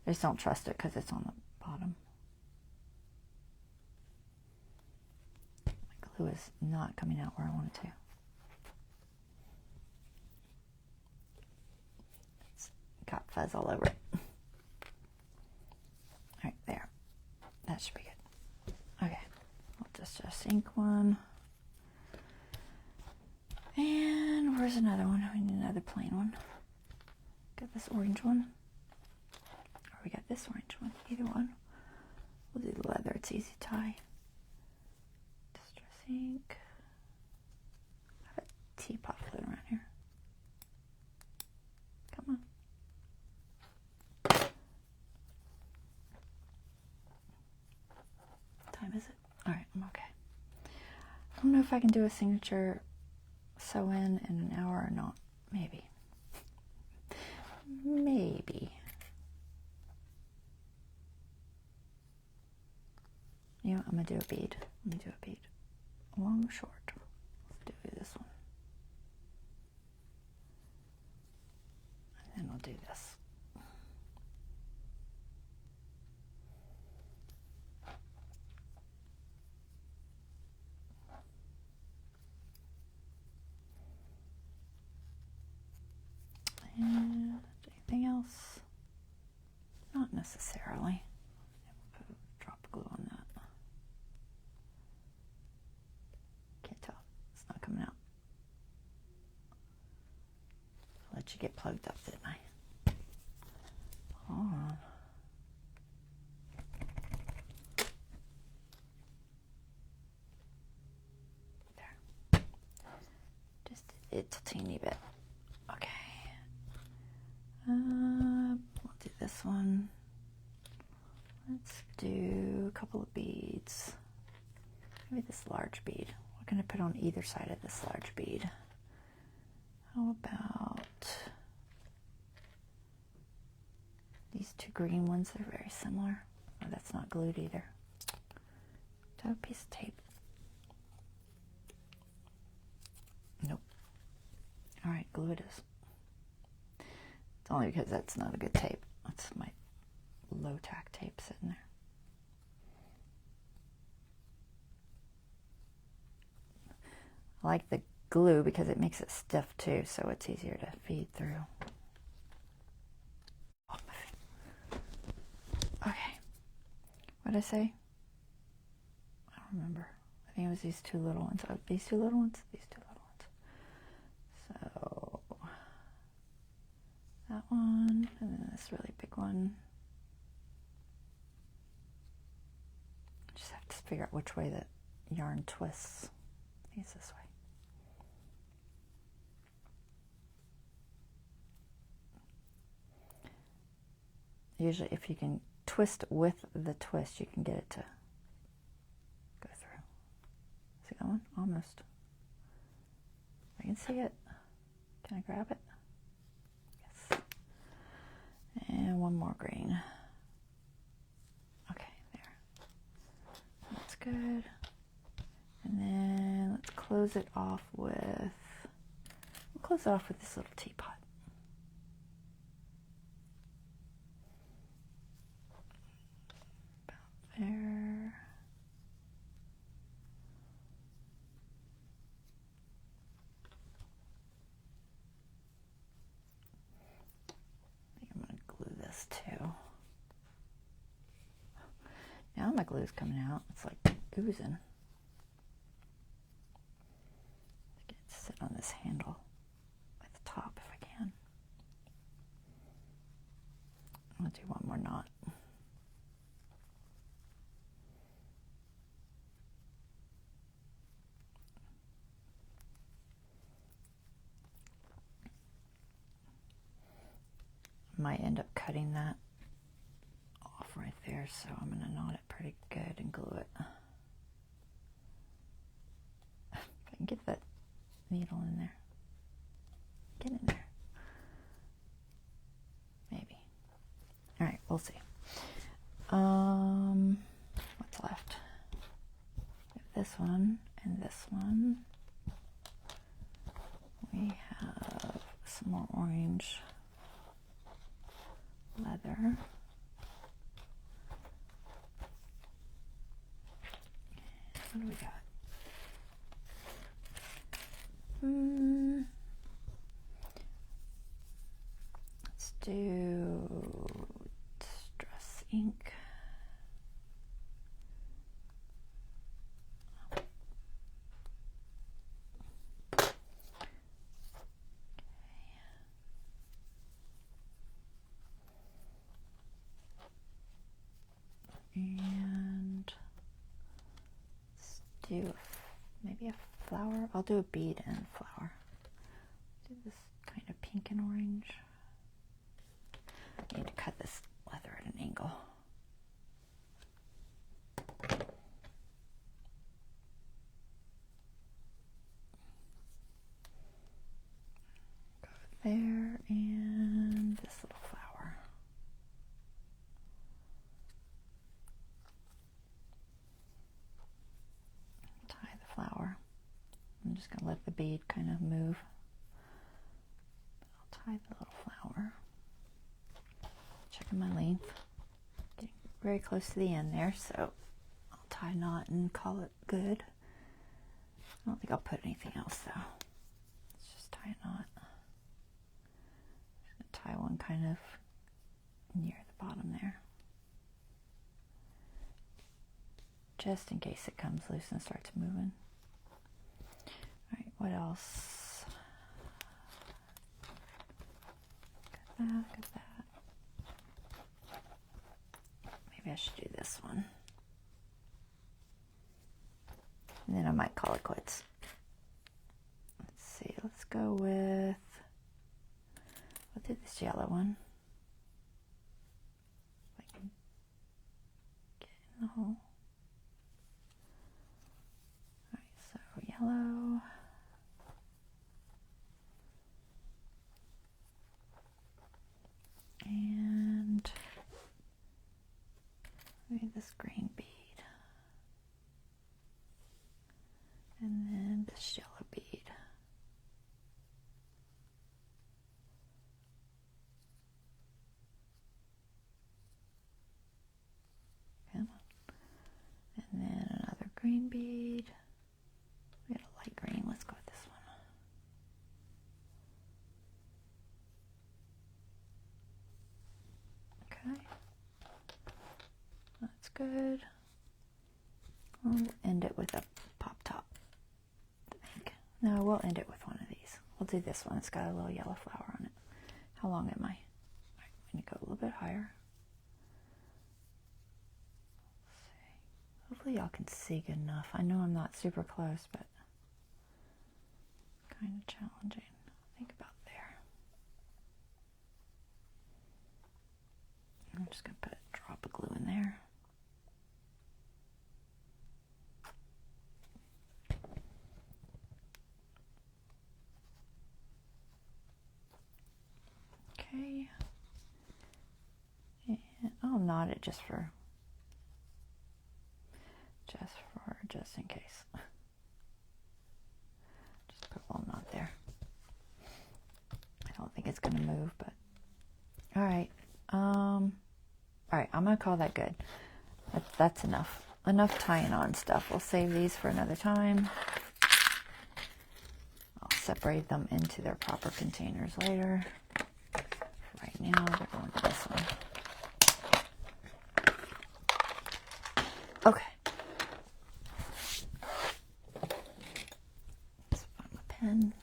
I just don't trust it because it's on the bottom. My glue is not coming out where I want it to. It's got fuzz all over it. Right there. That should be good. Okay. I'll just ink one. And where's another one? We need another plain one. Got this orange one. Or we got this orange one. Either one. We'll do the leather. It's easy to tie. Distress ink. I have a teapot floating around here. Come on. What time is it? Alright, I'm okay. I don't know if I can do a signature sew in an hour or not. Maybe. Maybe. You know, I'm going to do a bead. I'm going to do a bead. Long or short? Let's do this one. And then we'll do this. And anything else? Not necessarily. Put a drop of glue on that. Can't tell. It's not coming out. I'll let you get plugged up, didn't I? Hold on. There. Just it's a teeny bit. Okay. We'll do this one. Let's do a couple of beads. Maybe this large bead. We're going to put on either side of this large bead. How about these two green ones? They're very similar. Oh, that's not glued either. Do I have a piece of tape? Nope. Alright, glue it is. It's only because that's not a good tape. That's my low tack tape sitting there. I like the glue because it makes it stiff too, so it's easier to feed through. Oh, okay. What did I say? I don't remember. I think it was these two little ones. Oh, these two little ones? These two little ones. So that one, and then this really big one. I just have to figure out which way the yarn twists. I think it's this way. Usually if you can twist with the twist, you can get it to go through. Is it going? Almost. I can see it. Can I grab it? Yes. And one more green. Okay, there. That's good. And then let's close it off with, we'll close it off with this little teapot. About there. I think I'm going to glue this too. Now my glue's coming out. It's like oozing. Get it to sit on this handle at the top if I can. I'm going to do one more knot. Might end up cutting that off right there, so I'm going to knot it pretty good and glue it. If I can get that needle in there. Get in there. Maybe. Alright, we'll see. this one and this one. We have some more orange leather. What do we got? Let's do distress ink. And let's do maybe a flower. I'll do a bead and flower. Do this kind of pink and orange. I need to cut this leather at an angle. Go there, and this little flower. Tie the flower. I'm just going to let the bead kind of move. I'll tie the little flower. Checking my length. Getting very close to the end there, so I'll tie a knot and call it good. I don't think I'll put anything else though. Let's just tie a knot. Just gonna tie one kind of near the bottom there. Just in case it comes loose and starts moving. Alright, what else? Got that. Maybe I should do this one. And then I might call it quits. Let's see, let's go with, we'll do this yellow one. If I can get in the hole. Alright, so yellow. And maybe this green bead. And then this yellow bead. Come on. And then another green bead. We got a light green. Let's go with this one. Okay. That's good. We'll end it with a pop top. No, we'll end it with one of these. We'll do this one. It's got a little yellow flower on it. How long am I? All right, I'm going to go a little bit higher. Let's see. Hopefully y'all can see good enough. I know I'm not super close, but kind of challenging. I think about there. I'm just going to put a drop of glue in there. Okay, and I'll knot it just in case. Just put a little knot there. I don't think it's going to move, but all right. All right, I'm gonna call that good. That's enough. Enough tying on stuff. We'll save these for another time. I'll separate them into their proper containers later. Right now, we're going to this one. Okay. Let's find my pen.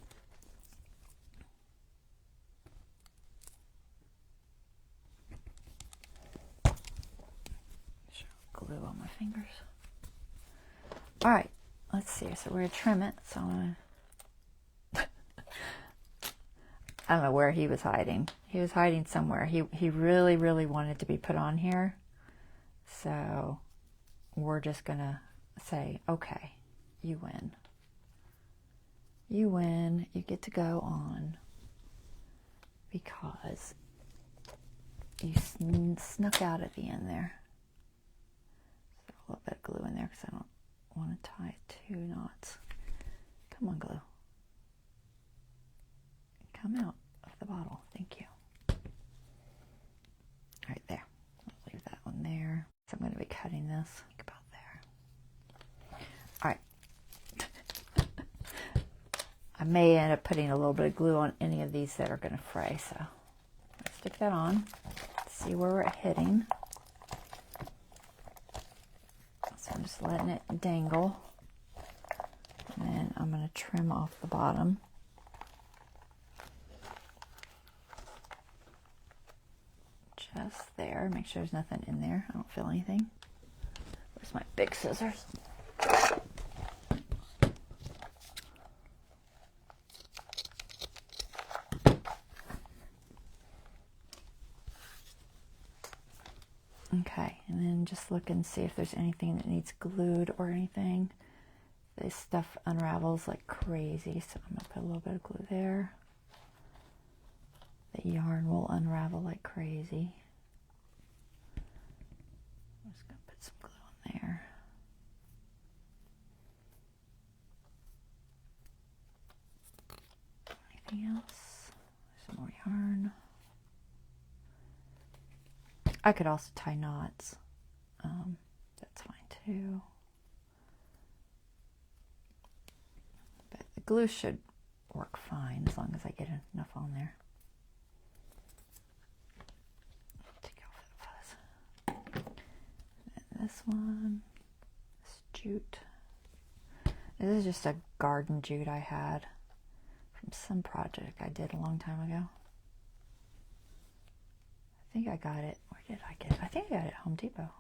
Glue on my fingers. All right, let's see. So we're gonna trim it. So I'm gonna I don't know where he was hiding. He was hiding somewhere. He really, really wanted to be put on here. So we're just gonna say, okay, you win. You win. You get to go on because you snuck out at the end there. A little bit of glue in there because I don't want to tie 2 knots. Come on, glue. Come out of the bottle. Thank you. Right there. I'll leave that one there. So I'm going to be cutting this about there. All right. I may end up putting a little bit of glue on any of these that are going to fray. So let's stick that on. See where we're hitting. So I'm just letting it dangle. And then I'm going to trim off the bottom. Just there. Make sure there's nothing in there. I don't feel anything. Where's my big scissors? Okay, and then just look and see if there's anything that needs glued or anything. This stuff unravels like crazy, so I'm going to put a little bit of glue there. The yarn will unravel like crazy. I'm just going to put some glue on there. Anything else? Some more yarn. I could also tie knots. That's fine too. But the glue should work fine as long as I get enough on there. Take off the fuzz. And this one, this jute. This is just a garden jute I had from some project I did a long time ago. I think I got it. Where did I get it? I think I got it at Home Depot.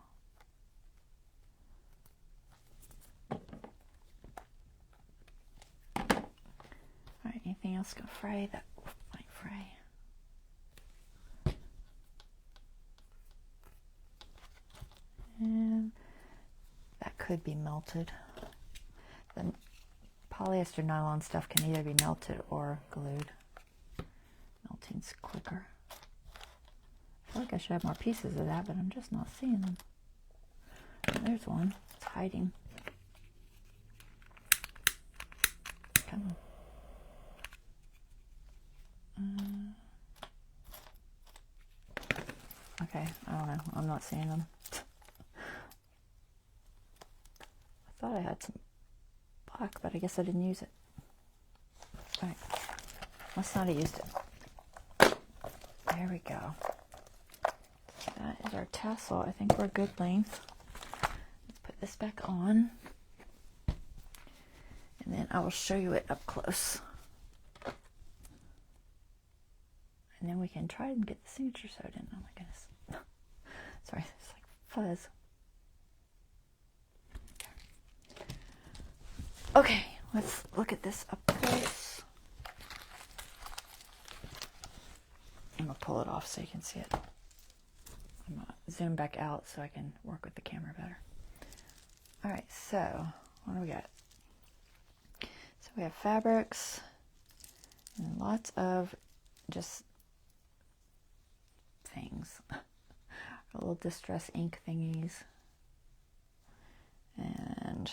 Alright, anything else gonna fray? That might fray. And that could be melted. The polyester nylon stuff can either be melted or glued. Melting's quicker. I feel like I should have more pieces of that, but I'm just not seeing them. There's one. It's hiding. Come on. Okay, I don't know. I'm not seeing them. I thought I had some black, but I guess I didn't use it. All right. Must not have used it. There we go. That is our tassel. I think we're a good length. Let's put this back on. And then I will show you it up close. And then we can try and get the signature sewed in. Oh my goodness. Sorry, it's like fuzz. Okay, let's look at this up close. I'm going to pull it off so you can see it. I'm going to zoom back out so I can work with the camera better. Alright, so what do we got? So we have fabrics and lots of just things. Little distress ink thingies. And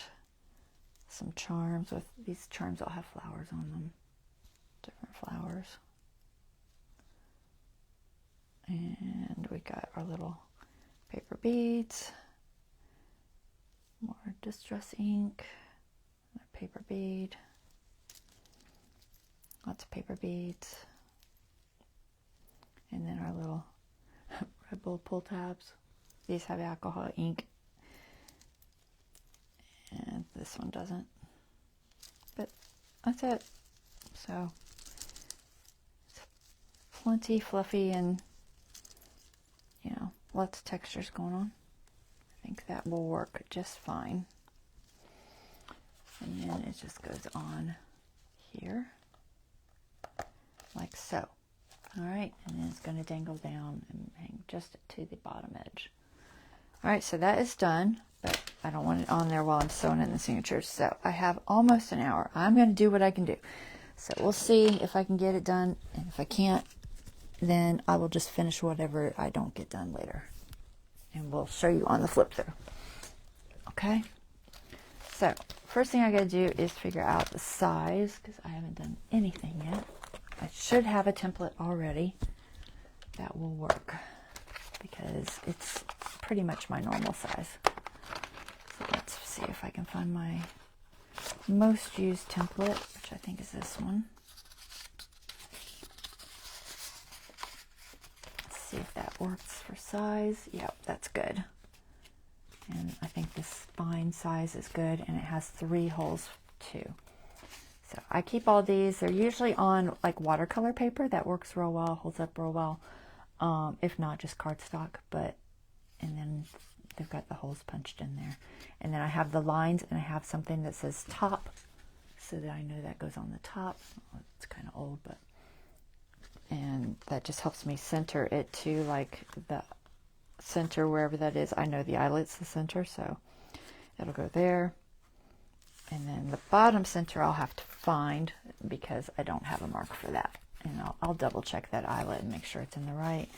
some charms. With these charms all have flowers on them. Different flowers. And we got our little paper beads, more distress ink, another paper bead, lots of paper beads, and then our little Red Bull pull tabs. These have alcohol ink, and this one doesn't, but that's it. So it's plenty fluffy and lots of textures going on. I think that will work just fine. And then it just goes on here, like so. Alright, and then it's going to dangle down and hang just to the bottom edge. Alright, so that is done, but I don't want it on there while I'm sewing in the signatures. So I have almost an hour. I'm going to do what I can do. So we'll see if I can get it done, and if I can't, then I will just finish whatever I don't get done later. And we'll show you on the flip through. Okay? So first thing I gotta do is figure out the size, because I haven't done anything yet. I should have a template already that will work, because it's pretty much my normal size. So let's see if I can find my most used template, which I think is this one. Let's see if that works for size. Yep, that's good. And I think the spine size is good, and it has 3 holes too. So I keep all these. They're usually on like watercolor paper. That works real well, holds up real well. If not, just cardstock. And then they've got the holes punched in there. And then I have the lines, and I have something that says top, so that I know that goes on the top. Oh, it's kind of old, but, and that just helps me center it to like the center wherever that is. I know the eyelet's the center, so it'll go there. And then the bottom center I'll have to find, because I don't have a mark for that. And I'll double check that eyelet and make sure it's in the right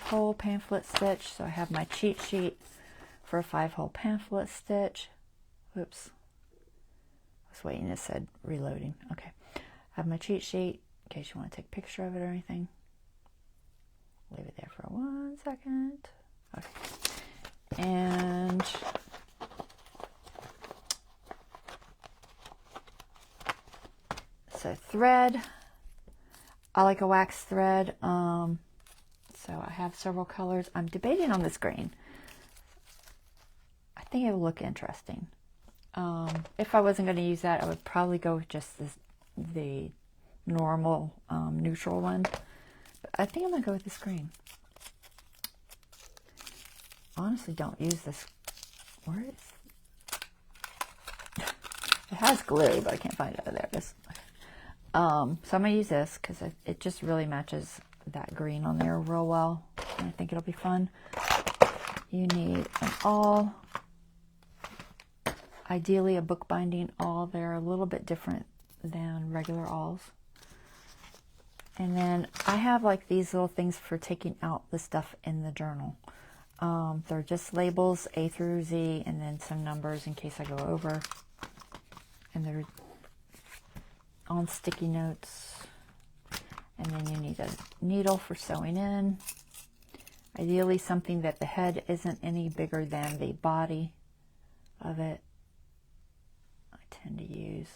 hole pamphlet stitch. So I have my cheat sheet for a 5-hole pamphlet stitch. Whoops. I was waiting, it said reloading. Okay. I have my cheat sheet in case you want to take a picture of it or anything. Leave it there for 1 second. Okay. And so thread, I like a wax thread. So I have several colors. I'm debating on this green. I think it will look interesting. If I wasn't going to use that, I would probably go with just the normal neutral one. But I think I'm going to go with this green. Honestly, don't use this. Where is it? Has glue, but I can't find it. Oh, there it is. So I'm going to use this because it just really matches that green on there real well. And I think it'll be fun. You need an awl. Ideally a bookbinding awl. They're a little bit different than regular awls. And then I have like these little things for taking out the stuff in the journal. They're just labels A through Z, and then some numbers in case I go over. And they're on sticky notes. And then you need a needle for sewing in. Ideally something that the head isn't any bigger than the body of it. I tend to use,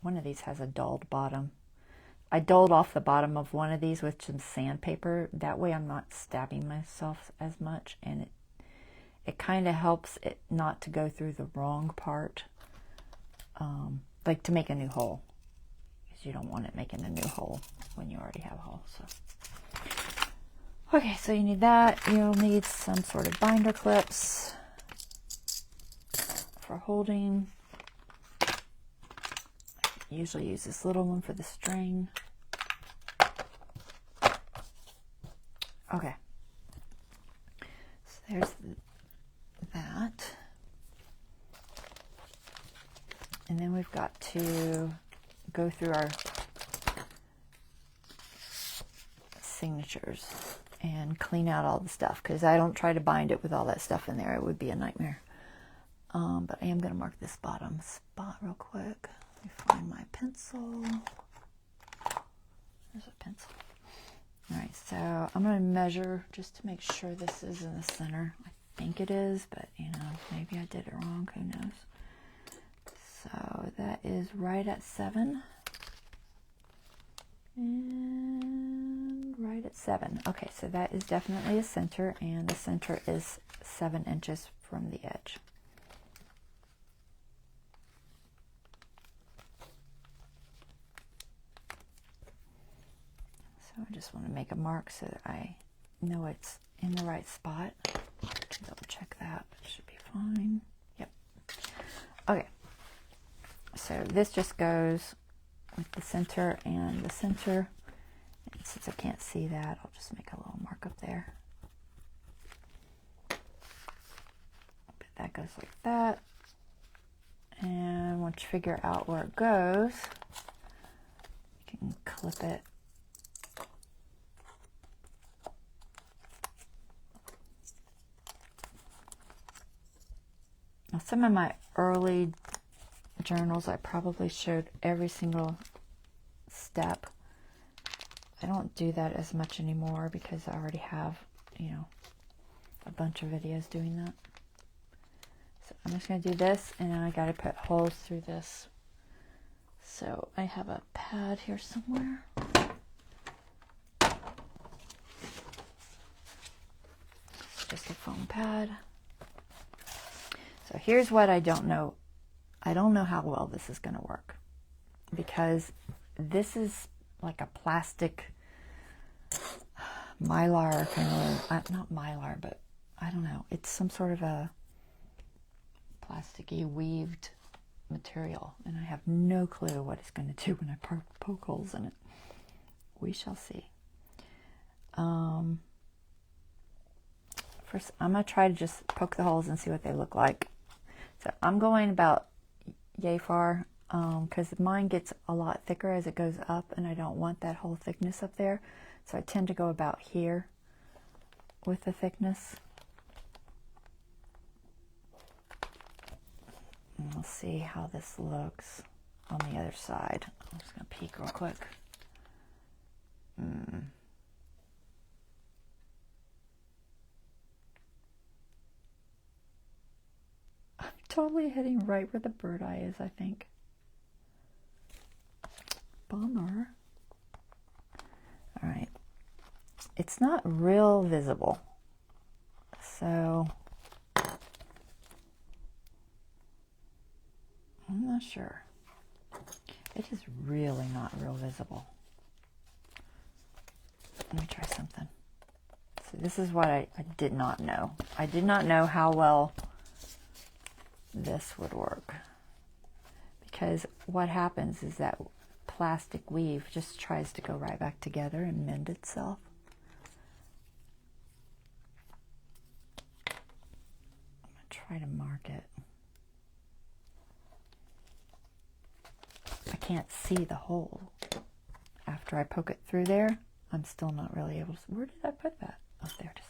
one of these has a dulled bottom. I dulled off the bottom of one of these with some sandpaper. That way I'm not stabbing myself as much, and it kind of helps it not to go through the wrong part, like to make a new hole. You don't want it making a new hole when you already have a hole. So, okay, so you need that. You'll need some sort of binder clips for holding. I usually use this little one for the string. Okay, so there's that. And then we've got to go through our signatures and clean out all the stuff, because I don't try to bind it with all that stuff in there. It would be a nightmare. But I am going to mark this bottom spot real quick. Let me find my pencil. There's a pencil. Alright, so I'm going to measure just to make sure this is in the center. I think it is, but you know, maybe I did it wrong. Who knows? So that is right at 7. And right at 7. Okay, so that is definitely a center, and the center is 7 inches from the edge. So I just want to make a mark so that I know it's in the right spot. Double check that, but it should be fine. Yep. Okay. So this just goes with the center and the center. And since I can't see that, I'll just make a little mark up there. But that goes like that. And once you figure out where it goes, you can clip it. Now, some of my early journals, I probably showed every single step. I don't do that as much anymore because I already have, you know, a bunch of videos doing that. So I'm just going to do this, and then I got to put holes through this. So I have a pad here somewhere. Just a foam pad. So here's what I don't know. I don't know how well this is going to work, because this is like a plastic mylar kind of, not mylar, but I don't know. It's some sort of a plasticky weaved material, and I have no clue what it's going to do when I poke holes in it. We shall see. First, I'm going to try to just poke the holes and see what they look like. So I'm going about yay far, because mine gets a lot thicker as it goes up, and I don't want that whole thickness up there. So I tend to go about here with the thickness. And we'll see how this looks on the other side. I'm just going to peek real quick. I'm totally hitting right where the bird eye is, I think. Bummer. All right. It's not real visible, so I'm not sure. It is really not real visible. Let me try something. So this is what I did not know. I did not know how well this would work, because what happens is that plastic weave just tries to go right back together and mend itself. I'm going to try to mark it. I can't see the hole. After I poke it through there, I'm still not really able to. Where did I put that? Oh, there it is.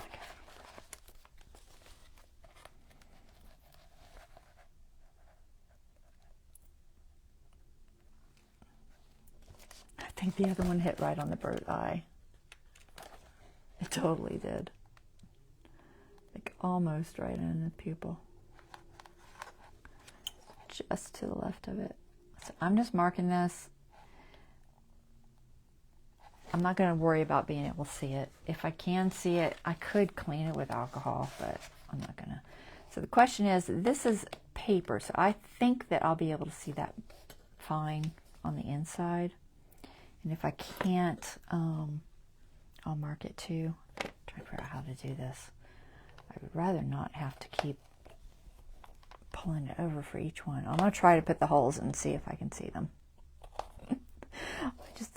Okay. I think the other one hit right on the bird eye. It totally did. Like almost right in the pupil. Just to the left of it. So I'm just marking this. I'm not going to worry about being able to see it. If I can see it, I could clean it with alcohol, but I'm not going to. So the question is, this is paper, so I think that I'll be able to see that fine on the inside. And if I can't, I'll mark it too. I'm trying to figure out how to do this. I would rather not have to keep pulling it over for each one. I'm going to try to put the holes and see if I can see them.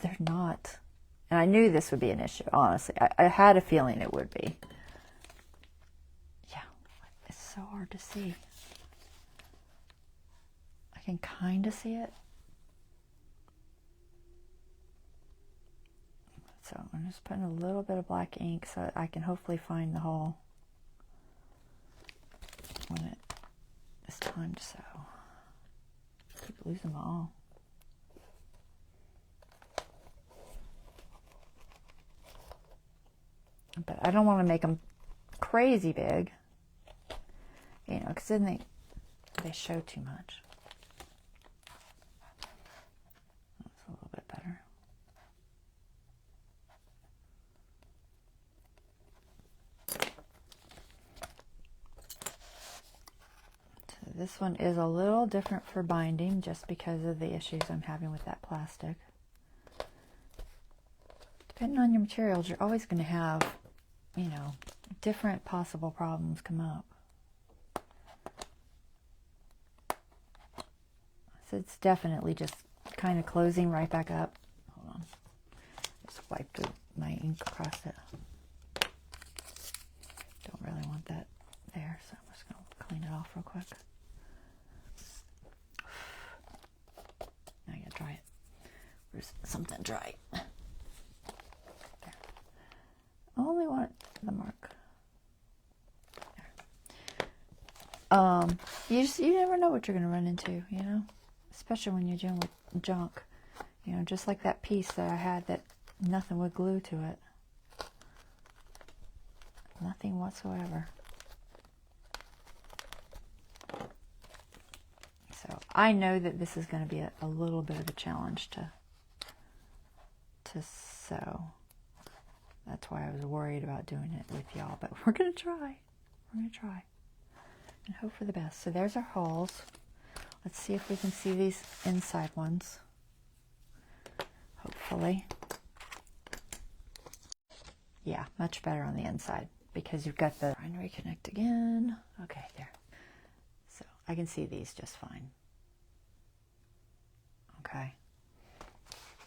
They're not. And I knew this would be an issue, honestly. I had a feeling it would be. Yeah, it's so hard to see. I can kind of see it. So I'm just putting a little bit of black ink so I can hopefully find the hole when it is time to sew. I keep losing them all. But I don't want to make them crazy big, you know, because then they show too much. That's a little bit better. So this one is a little different for binding just because of the issues I'm having with that plastic. Depending on your materials, you're always going to have, you know, different possible problems come up. So it's definitely just kind of closing right back up. Hold on. Just wiped my ink across it. Don't really want that there, so I'm just going to clean it off real quick. Now I got to dry it. Where's something dry? I only want the mark. There. You never know what you're going to run into, you know, especially when you're dealing with junk, you know, just like that piece that I had that nothing would glue to it. Nothing whatsoever. So I know that this is going to be a little bit of a challenge to sew. That's why I was worried about doing it with y'all, but we're going to try. We're going to try and hope for the best. So there's our holes. Let's see if we can see these inside ones. Hopefully. Yeah, much better on the inside because you've got the... Trying to reconnect again. Okay, there. So I can see these just fine. Okay.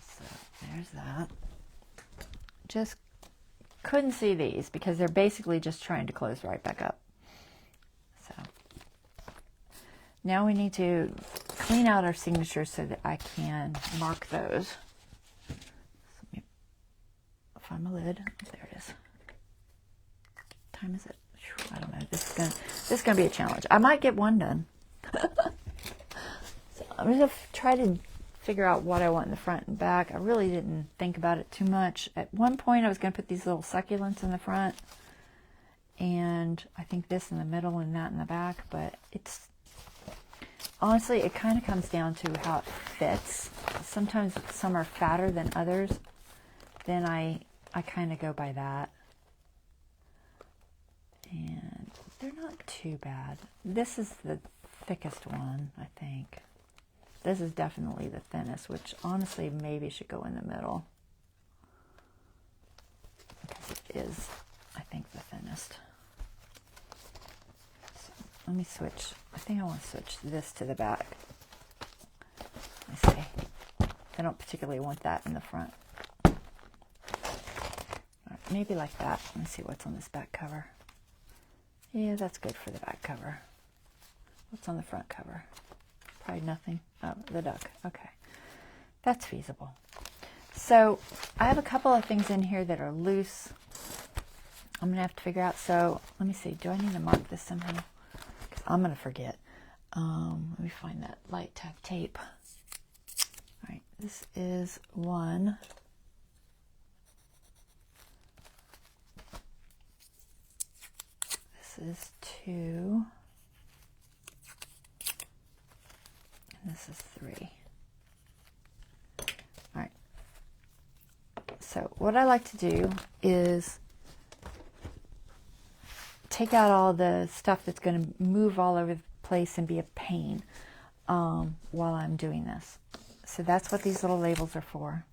So there's that. Just couldn't see these because they're basically just trying to close right back up. So now we need to clean out our signatures so that I can mark those. So let me find my lid. There it is. What time is it? I don't know. This is gonna be a challenge. I might get one done. So I'm gonna try to figure out what I want in the front and back. I really didn't think about it too much. At one point I was going to put these little succulents in the front, and I think this in the middle and that in the back, but it's honestly, it kind of comes down to how it fits. Sometimes some are fatter than others. Then I kind of go by that. And they're not too bad. This is the thickest one, I think. This is definitely the thinnest, which honestly maybe should go in the middle. Because it is, I think, the thinnest. So let me switch. I think I want to switch this to the back. Let me see. I don't particularly want that in the front. All right, maybe like that. Let me see what's on this back cover. Yeah, that's good for the back cover. What's on the front cover? Probably nothing. Oh, the duck. Okay. That's feasible. So I have a couple of things in here that are loose. I'm going to have to figure out. So let me see. Do I need to mark this somehow? Because I'm going to forget. Let me find that light tape. All right. This is one. This is two. And this is three. All right. So what I like to do is take out all the stuff that's going to move all over the place and be a pain while I'm doing this. So that's what these little labels are for.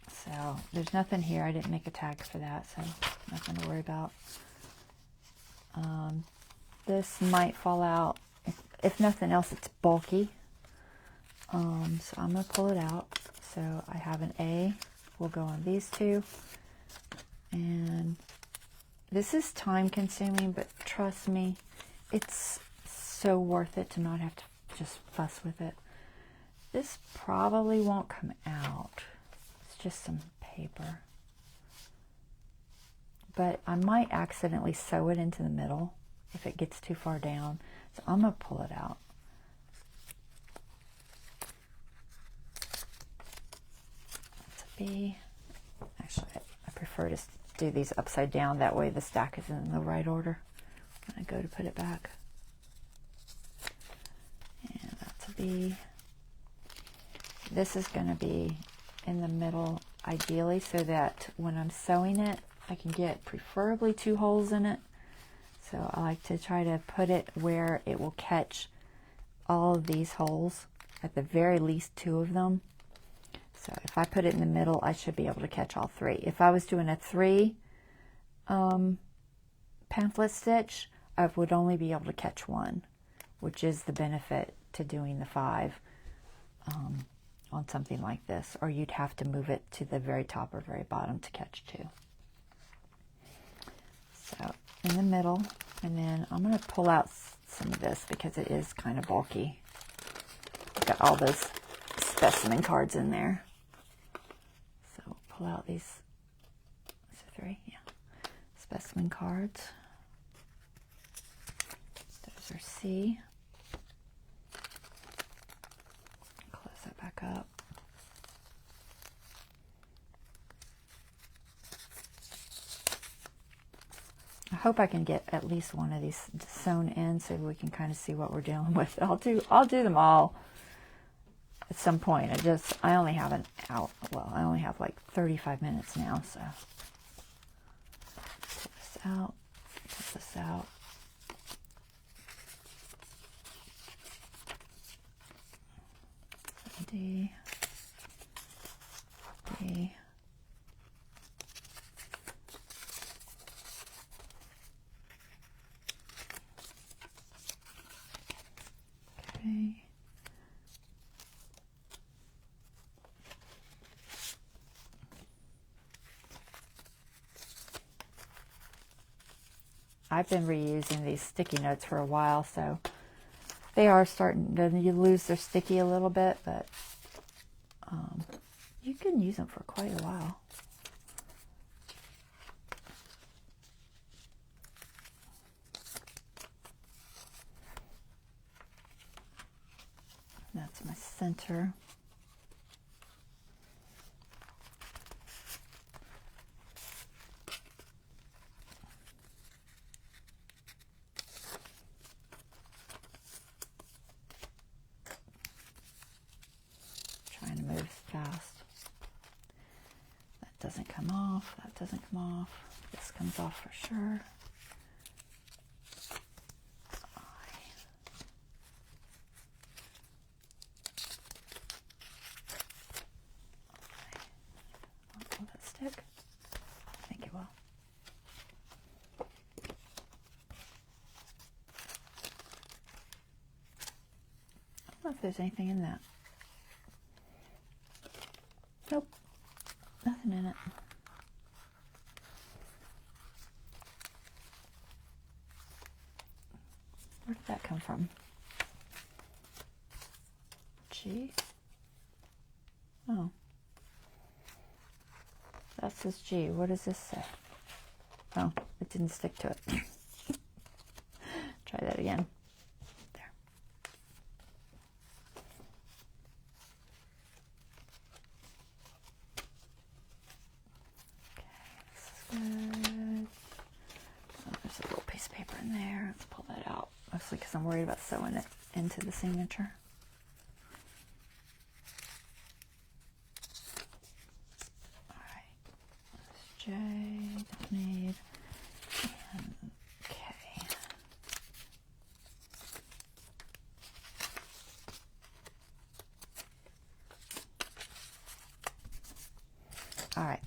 So there's nothing here. I didn't make a tag for that, so nothing to worry about. This might fall out. If nothing else, it's bulky. So I'm going to pull it out. So I have an A. We'll go on these two. And this is time consuming, but trust me, it's so worth it to not have to just fuss with it. This probably won't come out. It's just some paper. But I might accidentally sew it into the middle if it gets too far down. So I'm going to pull it out. That's a B. Actually, I prefer to do these upside down. That way the stack is in the right order when I go to put it back. And that's a B. This is going to be in the middle ideally so that when I'm sewing it, I can get preferably 2 holes in it. So I like to try to put it where it will catch all of these holes, at the very least 2 of them. So if I put it in the middle, I should be able to catch all 3. If I was doing a 3 pamphlet stitch, I would only be able to catch 1, which is the benefit to doing the 5 on something like this, or you'd have to move it to the very top or very bottom to catch 2. So in the middle, and then I'm going to pull out some of this because it is kind of bulky. I've got all those specimen cards in there. So pull out these, is it 3? Yeah. Let's specimen cards. Those are C. Close that back up. I hope I can get at least one of these sewn in so we can kind of see what we're dealing with. I'll do them all at some point. I only have I only have like 35 minutes now, so pull this out, pull this out. D, D. Okay. I've been reusing these sticky notes for a while, so they are starting to lose their sticky a little bit, but you can use them for quite a while. That's my center. Trying to move fast. That doesn't come off. That doesn't come off. This comes off for sure. Will that stick? I think it will. I don't know if there's anything in that. Nope, nothing in it. Where did that come from? G? Oh. That says G. What does this say? Oh, it didn't stick to it. Try that again. There. Okay, this is good. Oh, there's a little piece of paper in there. Let's pull that out. Mostly because I'm worried about sewing it into the signature. J, don't need, and K. All right,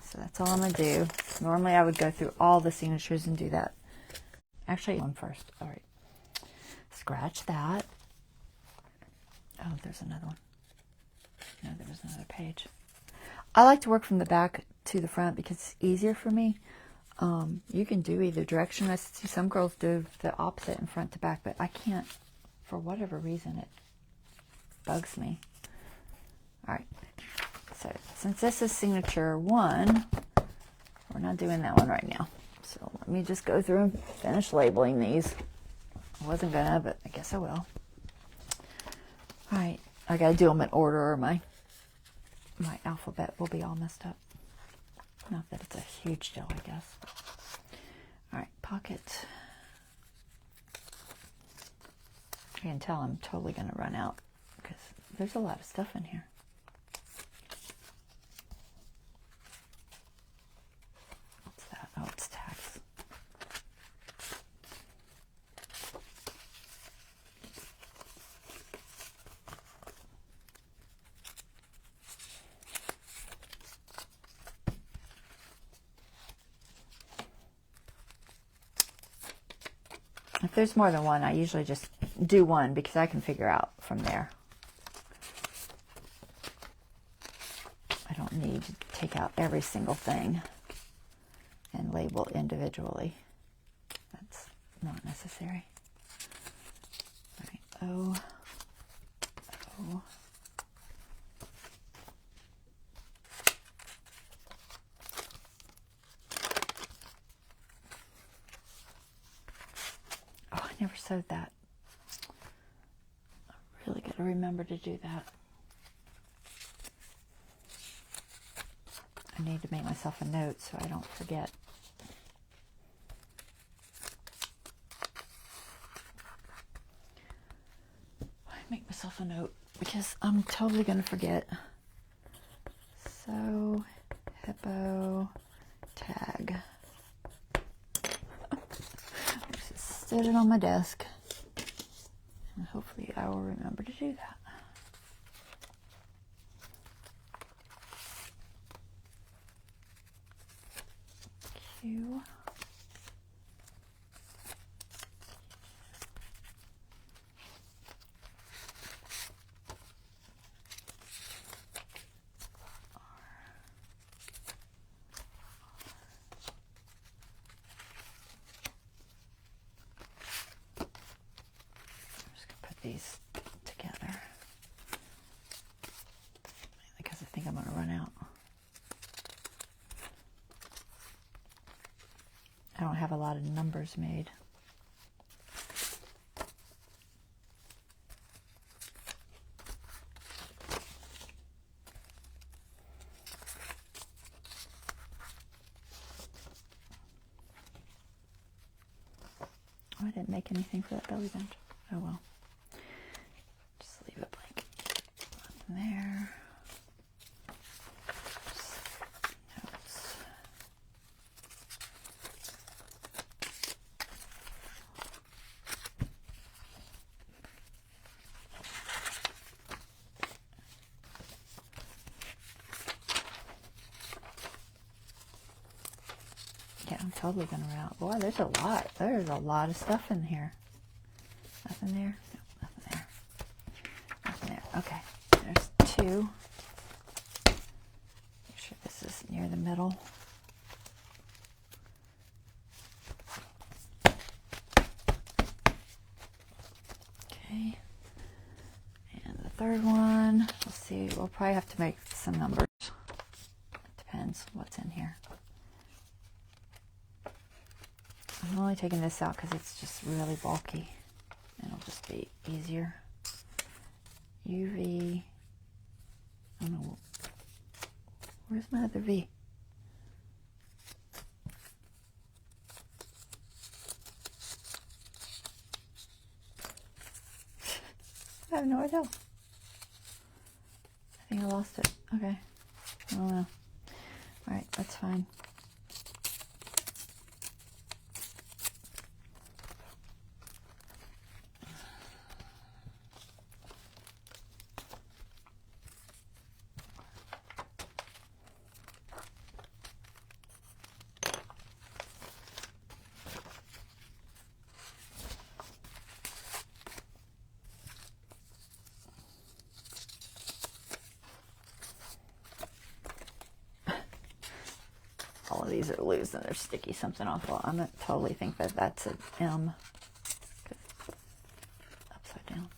so that's all I'm going to do. Normally I would go through all the signatures and do that. Actually, one first. All right, scratch that. Oh, there's another one. No, there was another page. I like to work from the back to the front because it's easier for me. You can do either direction. I see some girls do the opposite in front to back, but I can't, for whatever reason, it bugs me. All right, so since this is signature 1, we're not doing that one right now. So let me just go through and finish labeling these. I wasn't gonna, but I guess I will. All right, I gotta do them in order or my alphabet will be all messed up. Not that it's a huge deal, I guess. All right, pocket. I can tell I'm totally going to run out because there's a lot of stuff in here. What's that? Oh, it's tags. If there's more than one, I usually just do one because I can figure out from there. I don't need to take out every single thing and label individually. That's not necessary. All right, O, O. sewed that. I really got to remember to do that. I need to make myself a note so I don't forget. I make myself a note because I'm totally going to forget. So, hippo tag. Just set it on my desk. And hopefully I will remember to do that. Q. These together because I think I'm going to run out. I don't have a lot of numbers made. Oh, I didn't make anything for that belly band. Oh well. Leave it blank. Nothing there. Notes. Yeah, I'm totally gonna run out. Boy, there's a lot. There's a lot of stuff in here. Nothing there. No, nothing there. Nothing there. Okay, there's two. Make sure this is near the middle. Okay, and the third one. Let's see. We'll probably have to make some numbers. Depends what's in here. I'm only taking this out because it's just really bulky. It'll just be easier. UV. I don't know. Where's my other V? I have no idea. I think I lost it. Okay. I don't know. Alright, that's fine. All of these are loose and they're sticky something awful. I totally think that that's an M. Upside down.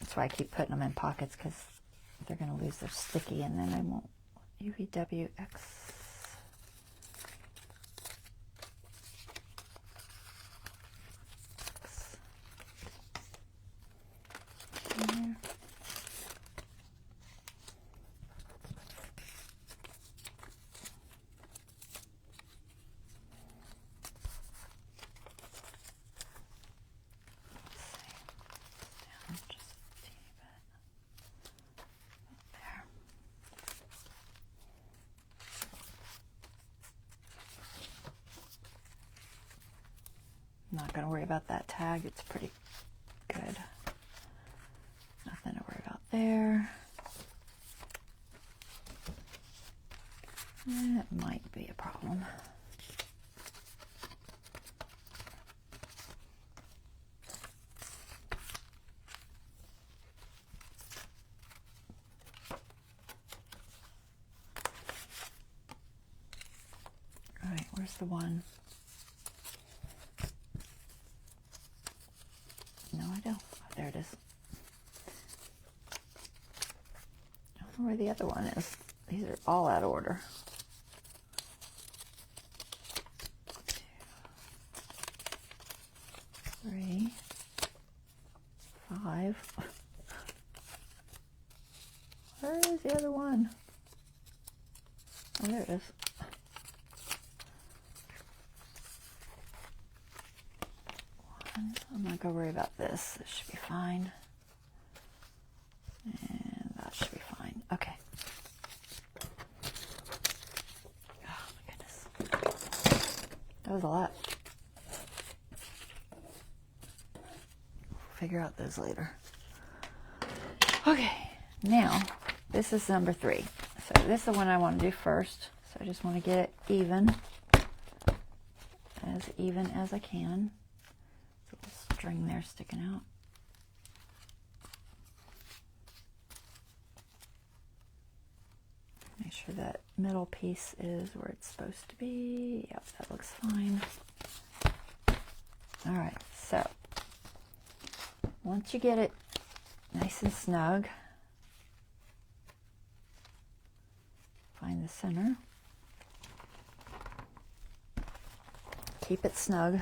That's why I keep putting them in pockets because they're going to lose their sticky and then I won't. UVWX. Not going to worry about that tag. It's pretty good. Nothing to worry about there. That might be a problem. All right, where's the one? No, I don't. Oh, there it is. I don't know where the other one is. These are all out of order. 3, 5. Where is the other one? Oh, there it is. I'm not going to worry about this. This should be fine. And that should be fine. Okay. Oh my goodness. That was a lot. We'll figure out those later. Okay. Now, this is number 3. So this is the one I want to do first. So I just want to get it even as I can. There's a little string there sticking out. Make sure that middle piece is where it's supposed to be. Yep, that looks fine. All right, so once you get it nice and snug, find the center. Keep it snug.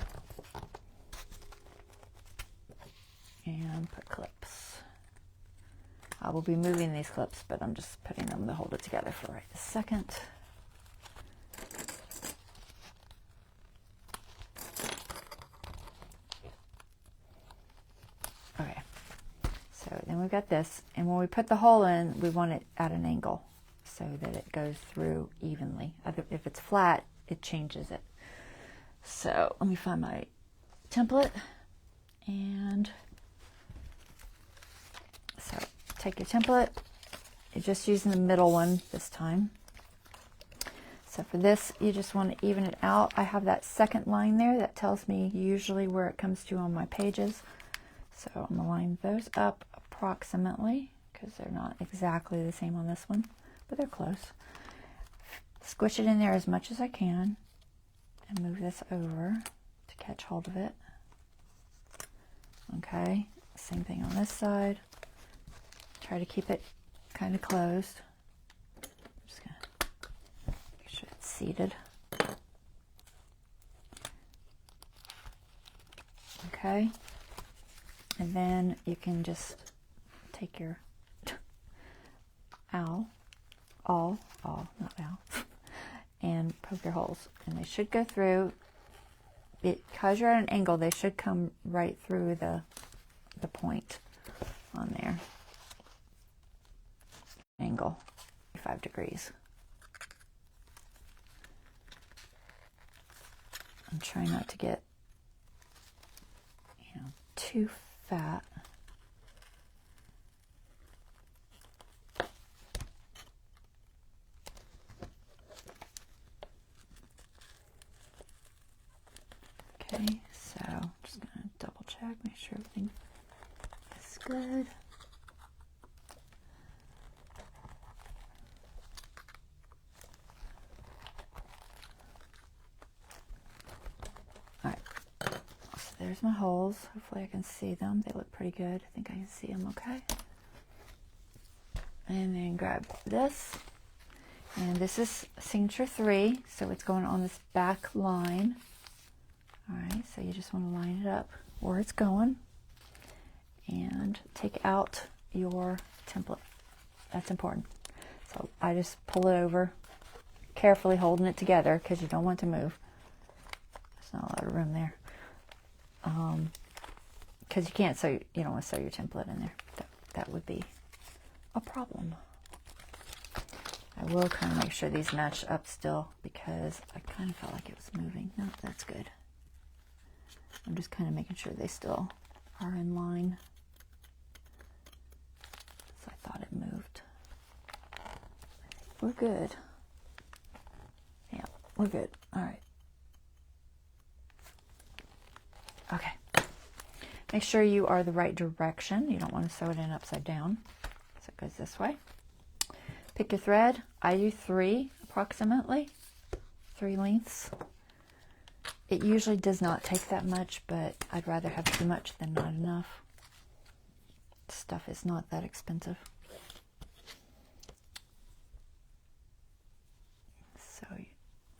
And put clips. I will be moving these clips, but I'm just putting them to hold it together for right this second. Okay, so then we've got this, and when we put the hole in, we want it at an angle so that it goes through evenly. If it's flat, it changes it. So let me find my template, and so take your template. You're just using the middle one this time. So for this, you just want to even it out. I have that second line there that tells me usually where it comes to on my pages. So I'm going to line those up approximately, because they're not exactly the same on this one, but they're close. Squish it in there as much as I can and move this over to catch hold of it. Okay, same thing on this side. Try to keep it kind of closed. I'm just going to make sure it's seated. Okay, and then you can just take your awl, not owl, and poke your holes, and they should go through. Because you're at an angle, they should come right through the point on there. Angle 5 degrees. I'm trying not to get too fat. Okay, so I'm just going to double check, make sure everything is good. Alright, so there's my holes. Hopefully I can see them. They look pretty good. I think I can see them okay. And then grab this. And this is signature 3, so it's going on this back line. Alright, so you just want to line it up where it's going and take out your template. That's important. So I just pull it over, carefully holding it together because you don't want to move. There's not a lot of room there. Because you can't sew, you don't want to sew your template in there. That would be a problem. I will kind of make sure these match up still because I kind of felt like it was moving. No, that's good. I'm just kind of making sure they still are in line. So I thought it moved. We're good. Yeah, we're good. All right. Okay. Make sure you are the right direction. You don't want to sew it in upside down. So it goes this way. Pick your thread. I do 3 approximately. 3 lengths. It usually does not take that much, but I'd rather have too much than not enough. Stuff is not that expensive. So you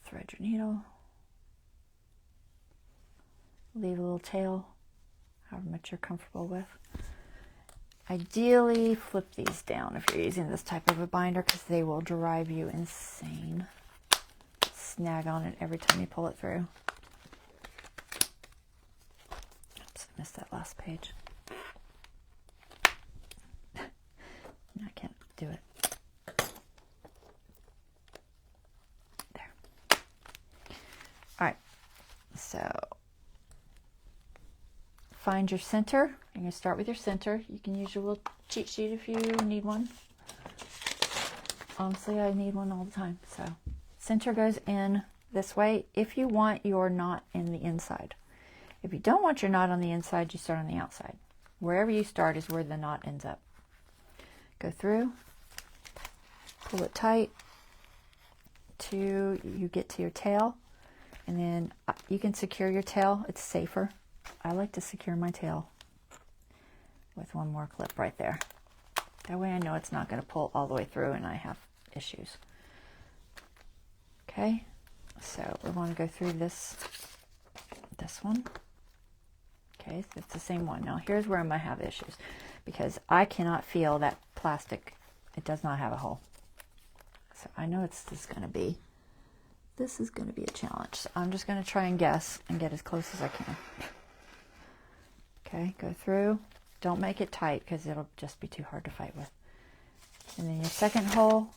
thread your needle. Leave a little tail however much you're comfortable with. Ideally, flip these down if you're using this type of a binder, because they will drive you insane. Snag on it every time you pull it through. Oops, I missed that last page. I can't do it. There. All right, so find your center. You're going to start with your center. You can use your little cheat sheet if you need one. Honestly, I need one all the time. So center goes in this way if you want your knot in the inside. If you don't want your knot on the inside, you start on the outside. Wherever you start is where the knot ends up. Go through, pull it tight till you get to your tail, and then you can secure your tail. It's safer. I like to secure my tail with one more clip right there. That way I know it's not going to pull all the way through and I have issues. Okay, so we want to go through this one. Okay, so it's the same one. Now here's where I might have issues, because I cannot feel that plastic. It does not have a hole. So I know this is going to be a challenge. So I'm just going to try and guess and get as close as I can. Okay, go through. Don't make it tight because it'll just be too hard to fight with. And then your second hole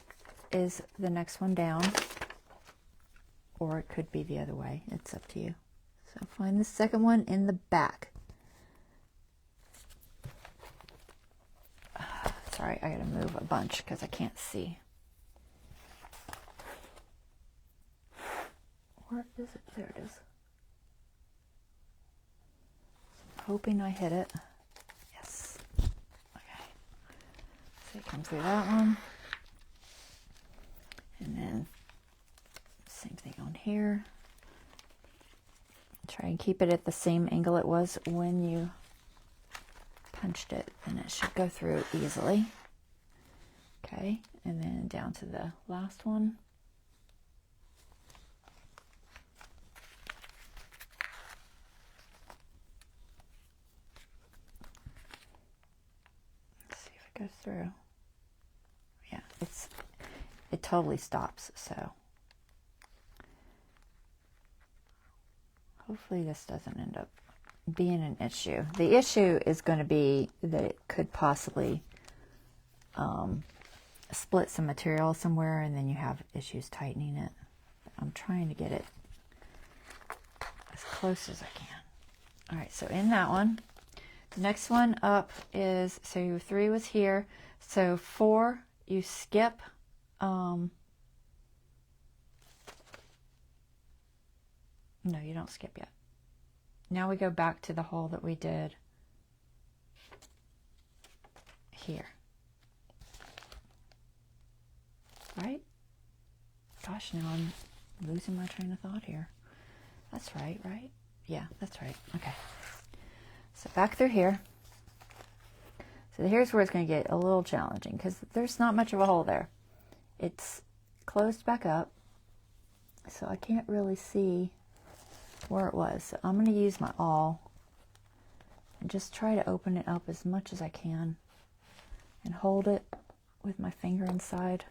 is the next one down, or it could be the other way. It's up to you. So find the second one in the back. Sorry, I gotta move a bunch because I can't see. Where is it? There it is. Hoping I hit it. Yes. Okay. So you come through that one. And then same thing on here. Try and keep it at the same angle it was when you punched it, and it should go through easily. Okay, and then down to the last one. Let's see if it goes through. Yeah, it totally stops, so hopefully this doesn't end up being an issue. The issue is going to be that it could possibly split some material somewhere, and then you have issues tightening it. But I'm trying to get it as close as I can. All right, so in that one, the next one up is, so your 3 was here, so 4 you skip. No, you don't skip yet. Now we go back to the hole that we did here. Right? Gosh, now I'm losing my train of thought here. That's right, right? Yeah, that's right. Okay. So back through here. So here's where it's going to get a little challenging, because there's not much of a hole there. It's closed back up, so I can't really see where it was. So I'm going to use my awl and just try to open it up as much as I can and hold it with my finger inside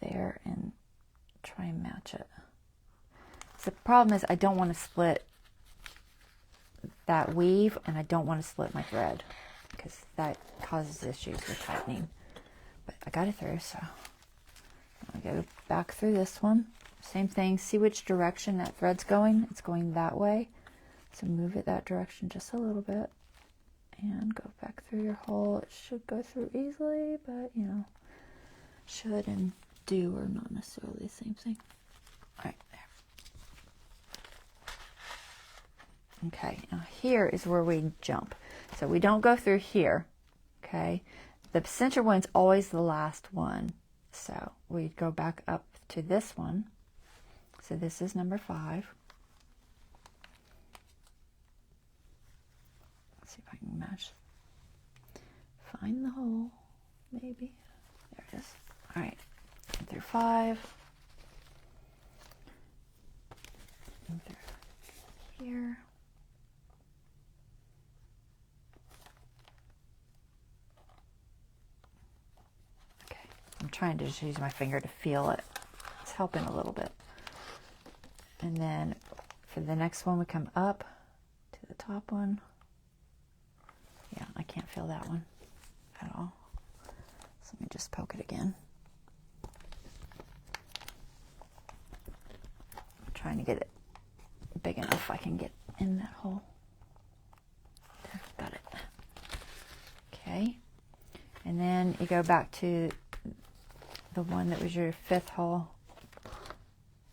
there and try and match it. So the problem is I don't want to split that weave, and I don't want to split my thread because that causes issues with tightening. But I got it through, so I go back through this one. Same thing, see which direction that thread's going. It's going that way, so move it that direction just a little bit and go back through your hole. It should go through easily, but you know, should and do are not necessarily the same thing. All right, there. Okay, now here is where we jump. So we don't go through here, okay? The center one's always the last one. So we go back up to this one. So this is number 5. Let's see if I can match. Find the hole, maybe. There it is. All right, through 5. And through here. trying to just use my finger to feel it. It's helping a little bit. And then for the next one, we come up to the top one. Yeah, I can't feel that one at all. So let me just poke it again. I'm trying to get it big enough I can get in that hole. There, got it. Okay. And then you go back to the one that was your 5th hole.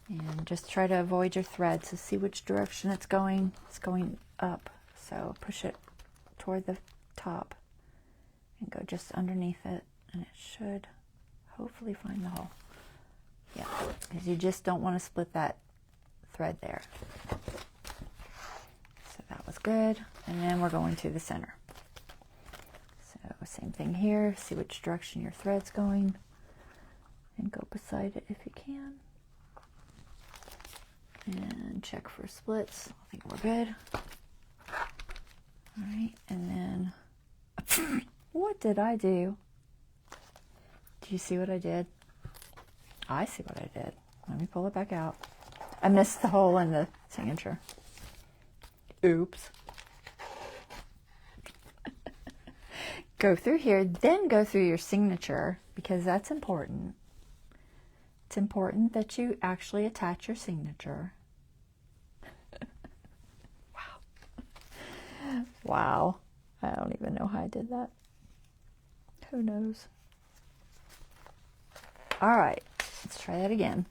And just try to avoid your thread. So see which direction it's going. It's going up. So push it toward the top and go just underneath it. And it should hopefully find the hole. Yeah, because you just don't want to split that thread there. So that was good. And then we're going to the center. So same thing here. See which direction your thread's going. And go beside it if you can. And check for splits. I think we're good. All right, and then what did I do? Do you see what I did? I see what I did. Let me pull it back out. I missed the hole in the signature. Oops. Go through here, then go through your signature because that's important. It's important that you actually attach your signature. Wow. I don't even know how I did that. Who knows? All right. Let's try that again.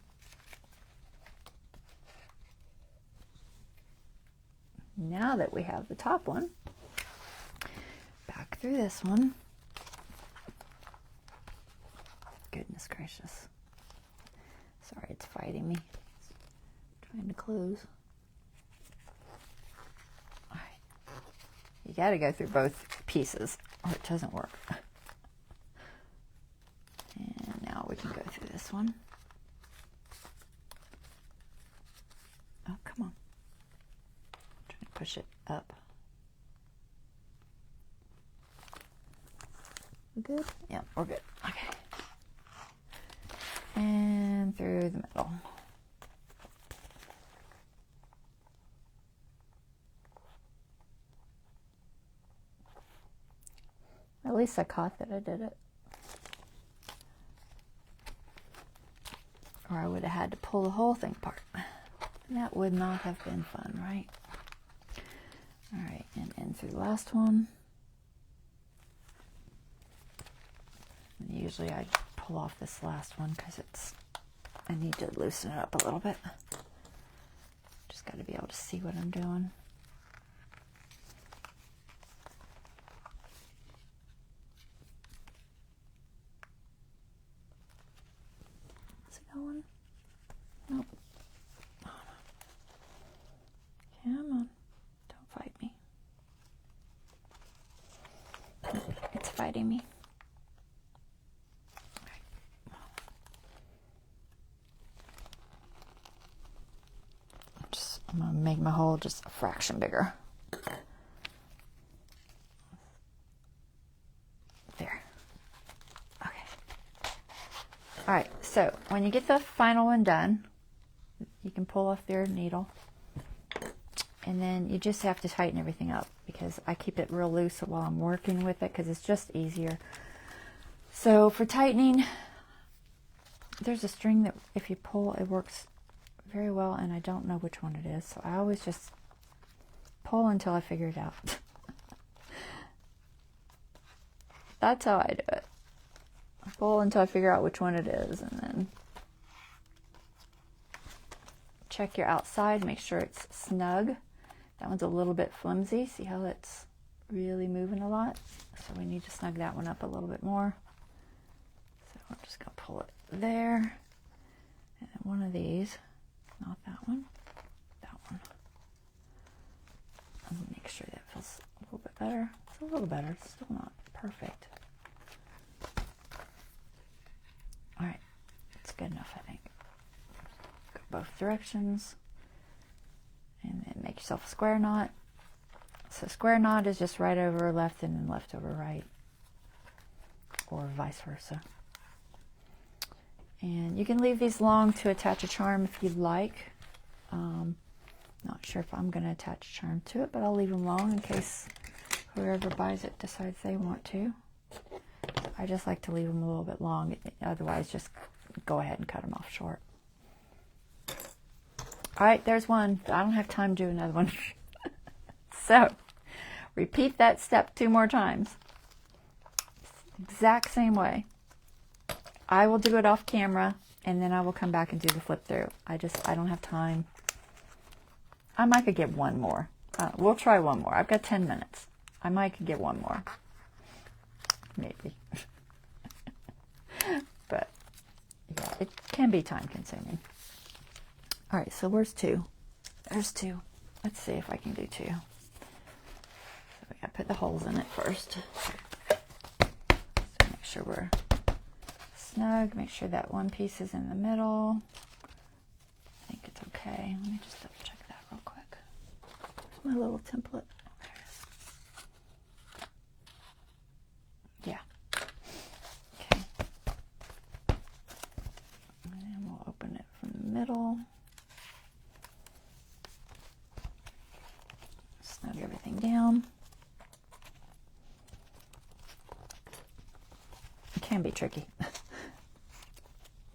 Now that we have the top one, back through this one. Goodness gracious. Sorry, it's fighting me. It's trying to close. You got to go through both pieces or it doesn't work. And now we can go through this one. Oh, come on. I'm trying to push it up. We good? Yeah, we're good. Okay. And through the middle. At least I caught that I did it. Or I would have had to pull the whole thing apart. And that would not have been fun, right? All right, and in through the last one. And usually I pull off this last one because I need to loosen it up a little bit. Just got to be able to see what I'm doing. Going? Nope. Come on. Don't fight me. It's fighting me. I'm going to make my hole just a fraction bigger. There. Okay. All right, so when you get the final one done, you can pull off your needle. And then you just have to tighten everything up because I keep it real loose while I'm working with it because it's just easier. So for tightening, there's a string that if you pull, it works very well, and I don't know which one it is. So I always just pull until I figure it out. That's how I do it. I pull until I figure out which one it is, and then check your outside, make sure it's snug. That one's a little bit flimsy. See how it's really moving a lot? So we need to snug that one up a little bit more. So I'm just going to pull it there. And then one of these, not that one, that one. I'm going to make sure that feels a little bit better. It's a little better. It's still not perfect. All right. It's good enough, I think. Go both directions. And then make yourself a square knot. So square knot is just right over left and then left over right. Or vice versa. And you can leave these long to attach a charm if you'd like. Not sure if I'm going to attach a charm to it, but I'll leave them long in case whoever buys it decides they want to. I just like to leave them a little bit long. Otherwise, just go ahead and cut them off short. All right, there's one. I don't have time to do another one. So, repeat that step 2 more times. Exact same way. I will do it off camera, and then I will come back and do the flip through. I don't have time. I might could get one more. We'll try one more. I've got 10 minutes. I might could get one more. Maybe. But, yeah, it can be time consuming. All right, so where's 2? There's 2. Let's see if I can do 2. So we got to put the holes in it first. So make sure we're snug. Make sure that one piece is in the middle. I think it's okay. Let me just double check that real quick. Where's my little template? Oh, there it is. Yeah. Okay. And we'll open it from the middle. Snug everything down. It can be tricky.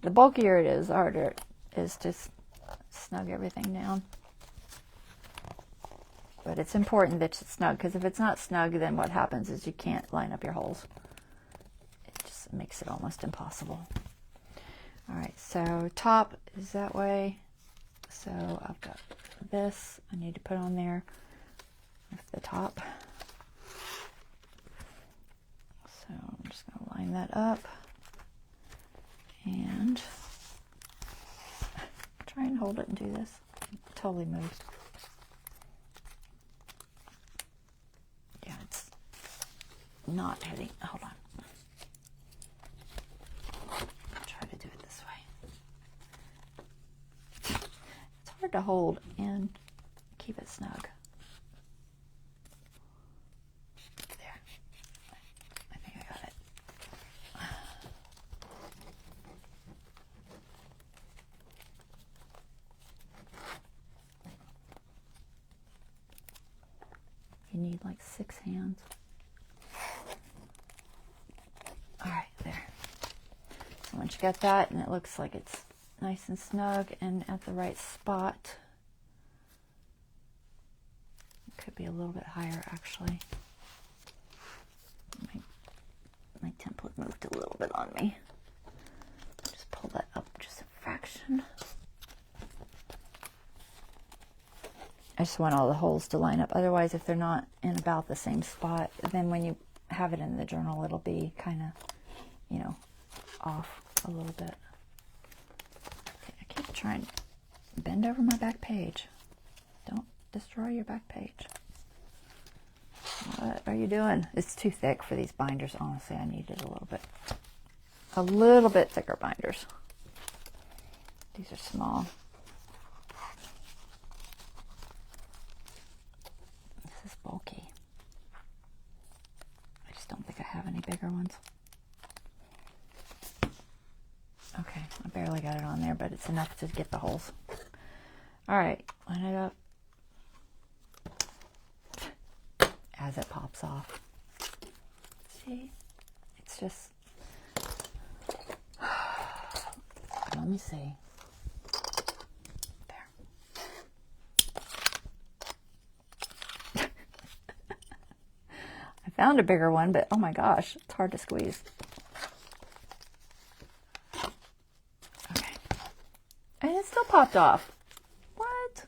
The bulkier it is, the harder it is to snug everything down. But it's important that it's snug, because if it's not snug, then what happens is you can't line up your holes. It just makes it almost impossible. All right, so top is that way. So I've got this I need to put on there with the top. So I'm just going to line that up. And try and hold it and do this. It totally moved. Yeah, it's not hitting. Hold on. I'll try to do it this way. It's hard to hold and keep it snug. There. I think I got it. You need like 6 hands. All right, there. So once you got that and it looks like it's nice and snug and at the right spot, it could be a little bit higher actually. My template moved a little bit on me. Just pull that up just a fraction. I just want all the holes to line up. Otherwise, if they're not in about the same spot, then when you have it in the journal, it'll be kind of, you know, off a little bit. Okay, I keep trying to bend over my back page. Don't destroy your back page. What are you doing? It's too thick for these binders. Honestly, I needed a little bit thicker binders. These are small. This is bulky. I just don't think I have any bigger ones. Okay, I barely got it on there, but it's enough to get the holes. All right, line it up. As it pops off. See? It's just... Let me see. There. I found a bigger one, but oh my gosh, it's hard to squeeze. Okay. And it still popped off. What?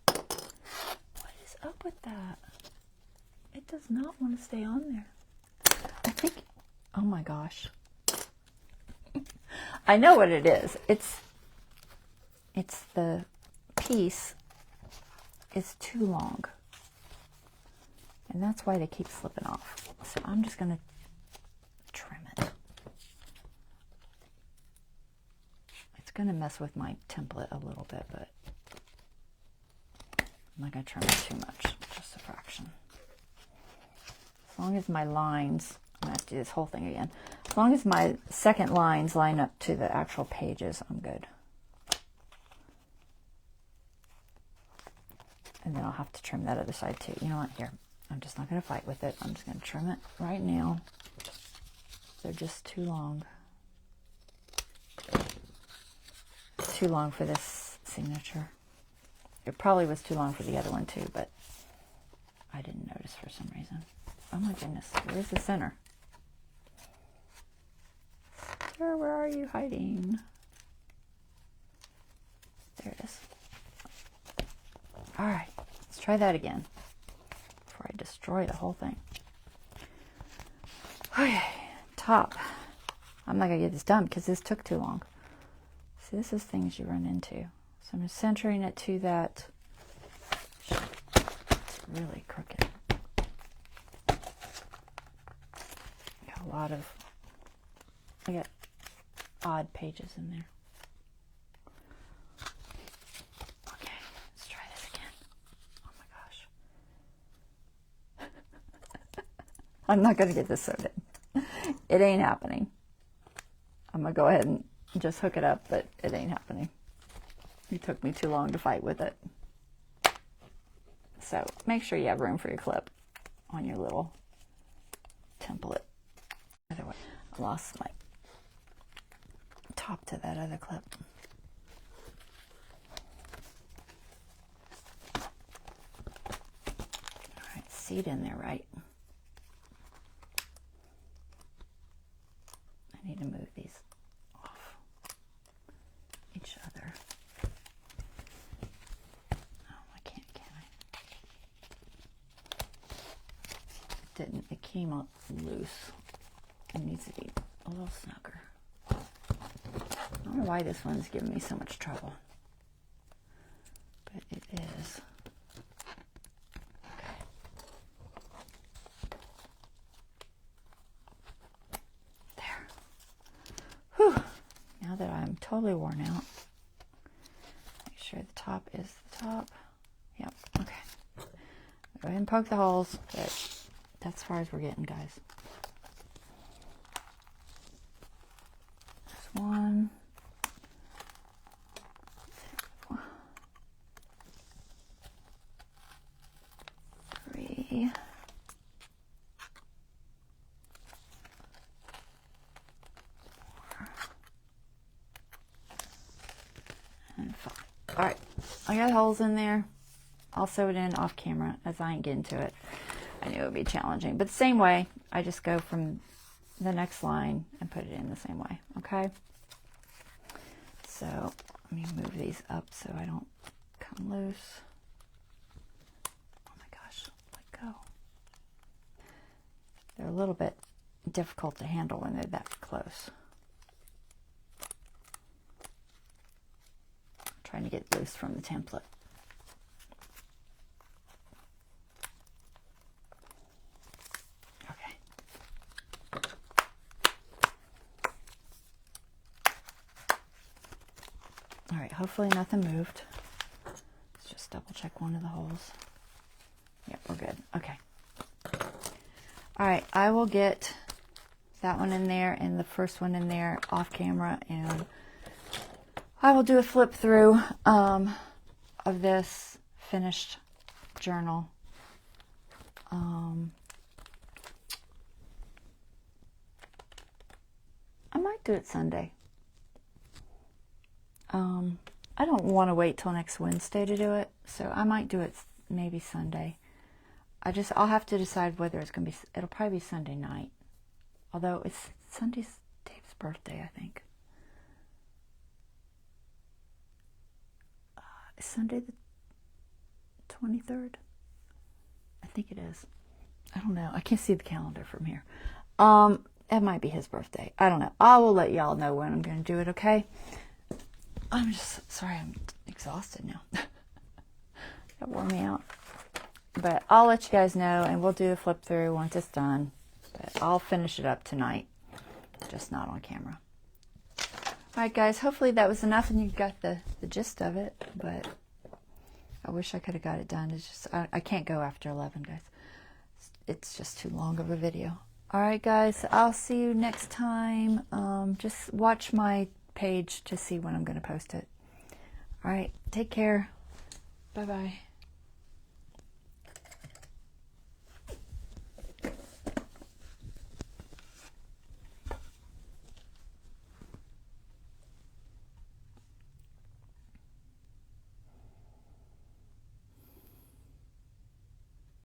What is up with that? It does not want to stay on there. I think, oh my gosh. I know what it is. It's the piece is too long. And that's why they keep slipping off. So I'm just going to trim it. It's going to mess with my template a little bit, but I'm not going to trim it too much. Just a fraction. As long as my lines, I'm going to have to do this whole thing again. As long as my second lines line up to the actual pages, I'm good. And then I'll have to trim that other side too. You know what? Here, I'm just not going to fight with it. I'm just going to trim it right now. They're just too long. Too long for this signature. It probably was too long for the other one too, but I didn't notice for some reason. Oh my goodness, where's the center? Sir, where are you hiding? There it is. All right, let's try that again before I destroy the whole thing. Okay, top. I'm not gonna get this done because this took too long. See, this is things you run into. So I'm just centering it to that. It's really crooked. Got a lot of, I got odd pages in there. Okay, let's try this again. Oh my gosh. I'm not gonna get this sewed in. It ain't happening. I'm gonna go ahead and just hook it up, but it ain't happening. It took me too long to fight with it. So make sure you have room for your clip on your little template. Otherwise, I lost my top to that other clip. All right, seat in there, right? I need to move these off each other. Oh, I can't I? It came out loose. It needs to be a little snugger. I don't know why this one's giving me so much trouble, but it is. Okay. There. Whew. Now that I'm totally worn out, make sure the top is the top. Yep, okay. Go ahead and poke the holes, but that's as far as we're getting, guys. There's one. 3. And 5. All right, I got holes in there. I'll sew it in off camera as I ain't getting to it. I knew it would be challenging, but the same way, I just go from the next line and put it in the same way, okay? So let me move these up so I don't come loose. Oh my gosh, let go. They're a little bit difficult to handle when they're that close. I'm trying to get loose from the template. All right, hopefully nothing moved. Let's just double check one of the holes. Yep, we're good. Okay. All right, I will get that one in there and the first one in there off camera, and I will do a flip through of this finished journal. I might do it Sunday. I don't want to wait till next Wednesday to do it, so I might do it maybe Sunday. I'll have to decide whether it's going to be, it'll probably be Sunday night. Although it's Sunday's Dave's birthday, I think. Is Sunday the 23rd? I think it is. I don't know. I can't see the calendar from here. It might be his birthday. I don't know. I will let y'all know when I'm going to do it, okay? I'm just, sorry, I'm exhausted now. That wore me out. But I'll let you guys know, and we'll do a flip through once it's done. But I'll finish it up tonight, just not on camera. All right, guys, hopefully that was enough and you got the gist of it. But I wish I could have got it done. It's just, I can't go after 11, guys. It's just too long of a video. All right, guys, I'll see you next time. Just watch my page to see when I'm going to post it. All right, take care. Bye-bye.